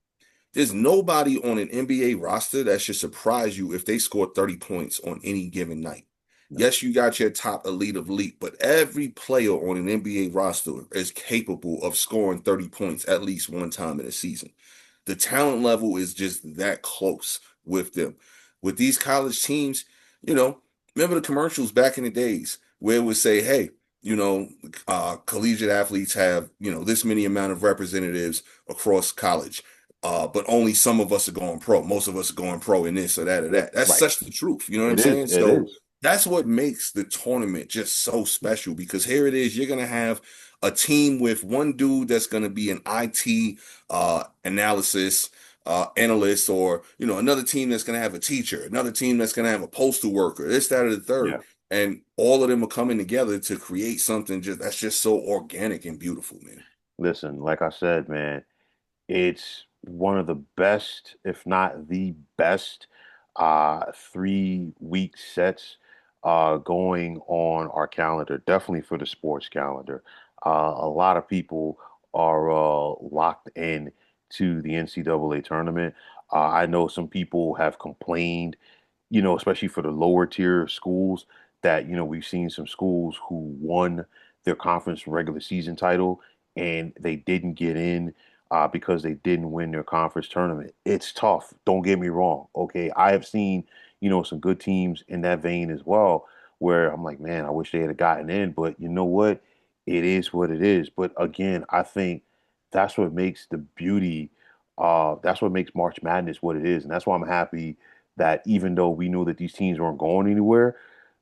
There's nobody on an NBA roster that should surprise you if they score 30 points on any given night. No. Yes, you got your top elite of elite, but every player on an NBA roster is capable of scoring 30 points at least one time in a season. The talent level is just that close with them. With these college teams, you know, remember the commercials back in the days where it would say, hey, collegiate athletes have, this many amount of representatives across college. But only some of us are going pro. Most of us are going pro in this or that or that. That's Right. such the truth. You know what I'm It is. saying? It So is. that's what makes the tournament just so special because here it is. You're going to have a team with one dude that's going to be an IT analysis analyst, or another team that's going to have a teacher, another team that's going to have a postal worker, this, that, or the third, Yeah. and all of them are coming together to create something that's just so organic and beautiful, man. Listen, like I said, man, it's one of the best, if not the best, 3 week sets going on our calendar, definitely for the sports calendar. A lot of people are locked in to the NCAA tournament. I know some people have complained, especially for the lower tier schools, that, we've seen some schools who won their conference regular season title and they didn't get in because they didn't win their conference tournament. It's tough. Don't get me wrong. Okay. I have seen, some good teams in that vein as well, where I'm like, man, I wish they had gotten in. But you know what? It is what it is. But again, I think that's what makes the beauty. That's what makes March Madness what it is. And that's why I'm happy that even though we knew that these teams weren't going anywhere,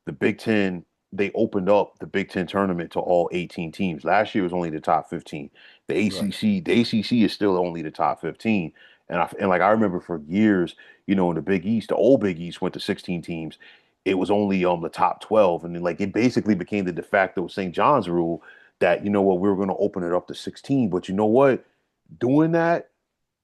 the Big Ten, they opened up the Big Ten tournament to all 18 teams. Last year was only the top 15. The Right. ACC, the ACC is still only the top 15. And like I remember for years, in the Big East, the old Big East went to 16 teams. It was only the top 12, and then like it basically became the de facto St. John's rule that we were going to open it up to 16. But you know what? Doing that,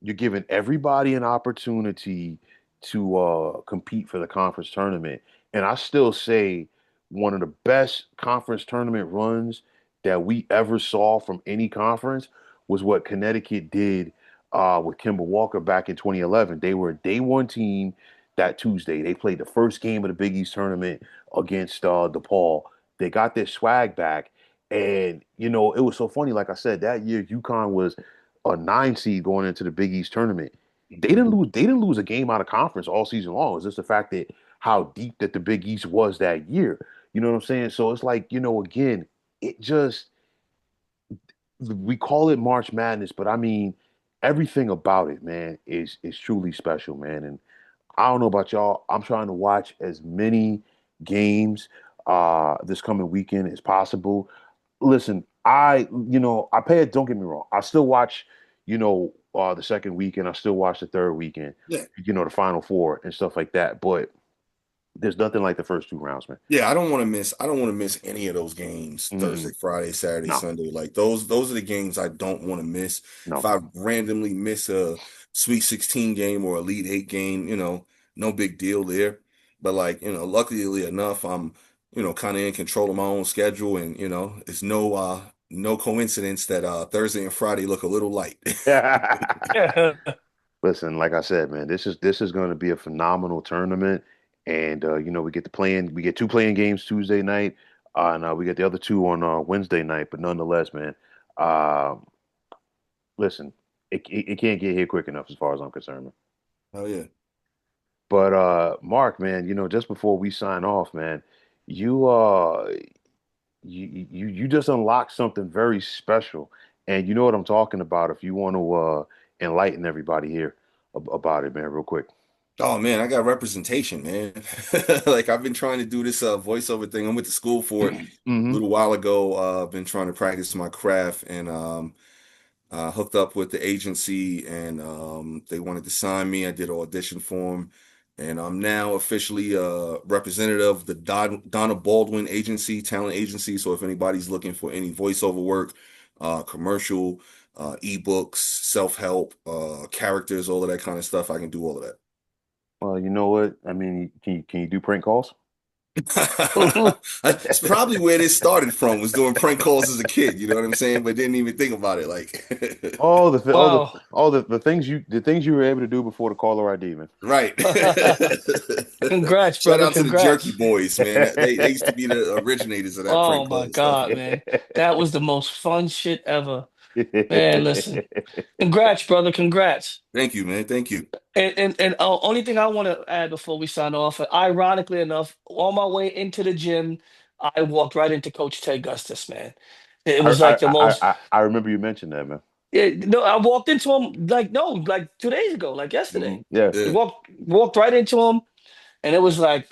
you're giving everybody an opportunity to compete for the conference tournament. And I still say one of the best conference tournament runs that we ever saw from any conference was what Connecticut did with Kemba Walker back in 2011. They were a day one team that Tuesday. They played the first game of the Big East tournament against DePaul. They got their swag back. And, it was so funny. Like I said, that year, UConn was a 9 seed going into the Big East tournament. They Mhm. didn't lose. They didn't lose a game out of conference all season long. It's just the fact that how deep that the Big East was that year. You know what I'm saying? So it's like again, it just we call it March Madness, but I mean everything about it, man, is truly special, man. And I don't know about y'all. I'm trying to watch as many games this coming weekend as possible. Listen, I pay it. Don't get me wrong. I still watch, the second weekend. I still watch the third weekend. Yeah. The final four and stuff like that. But there's nothing like the first 2 rounds, man. Yeah, I don't want to miss any of those games. Thursday, Mm-mm. Friday, Saturday, No, Sunday. Like those are the games I don't want to miss. If no. I randomly miss a Sweet 16 game or Elite 8 game, no big deal there. But like, luckily enough, I'm, kind of in control of my own schedule and, it's no no coincidence that Thursday and Friday look a little light. Listen, like I said, man, this is going to be a phenomenal tournament, and we get two playing games Tuesday night, and we get the other two on Wednesday night. But nonetheless, man, uh, listen, it can't get here quick enough as far as I'm concerned, man. Oh yeah. But Mark, man, just before we sign off, man, you uh you just unlocked something very special, and you know what I'm talking about. If you want to enlighten everybody here about it, man, real quick. Oh man, I got representation, man. Like I've been trying to do this voiceover thing. I went to school for it a Hmm. little while ago. I've been trying to practice my craft and hooked up with the agency and they wanted to sign me. I did an audition for them, and I'm now officially representative of the Donna Baldwin Agency, talent agency. So if anybody's looking for any voiceover work, commercial, ebooks, self-help, characters, all of that kind of stuff, I can do all of that. Well, you know what? I mean, can you do prank calls? That's probably where this started from, was doing prank calls as a kid, you know what I'm saying? But didn't even think about it like All the th- Wow. all the things you were able to do before the caller ID, man. right. Congrats, Shout brother. out to the Jerky Congrats. Boys, man. They used to be the originators of that Oh prank my call stuff. God, man. That was the most fun shit ever. Man, listen. Congrats, brother. Congrats. Thank you, man. Thank you. And only thing I want to add before we sign off, ironically enough, on my way into the gym, I walked right into Coach Ted Gustis, man. It I, was I like the I most, I I remember you mentioned that, man. yeah, no, I walked into him like no, like 2 days ago, like yesterday. Yeah. He Yeah, walked right into him, and it was like,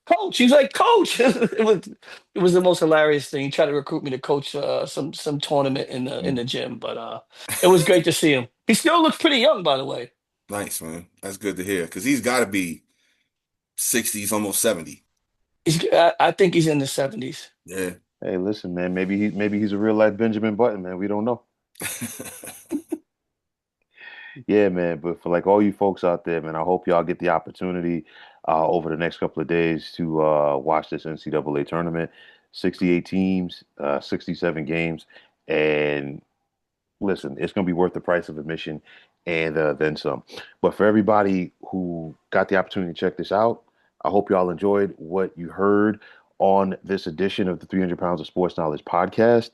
Coach. He's like, Coach. It was the most hilarious thing. He tried to recruit me to coach some tournament in the gym, but it was great to see him. He still looks pretty young, by the way. nice, man. That's good to hear because he's got to be 60s, almost 70. I think he's in the 70s. Yeah. Hey, listen, man. Maybe he's a real life Benjamin Button, man. We don't know. Yeah, man. But for like all you folks out there, man, I hope y'all get the opportunity over the next couple of days to watch this NCAA tournament. 68 teams, 67 games, and listen, it's going to be worth the price of admission and then some. But for everybody who got the opportunity to check this out, I hope y'all enjoyed what you heard on this edition of the 300 Pounds of Sports Knowledge podcast.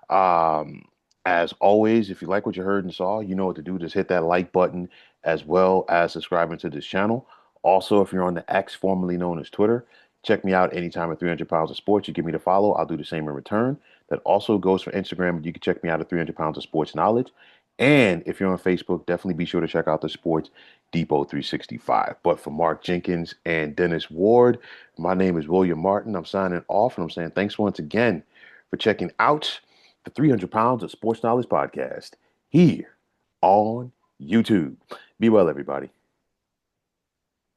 Um, as always, if you like what you heard and saw, you know what to do. Just hit that like button as well as subscribing to this channel. Also, if you're on the X, formerly known as Twitter, check me out anytime at 300 Pounds of Sports. You give me the follow, I'll do the same in return. That also goes for Instagram. You can check me out at 300 Pounds of Sports Knowledge. And if you're on Facebook, definitely be sure to check out the Sports Depot 365. But for Mark Jenkins and Dennis Ward, my name is William Martin. I'm signing off and I'm saying thanks once again for checking out the 300 Pounds of Sports Knowledge podcast here on YouTube. Be well, everybody.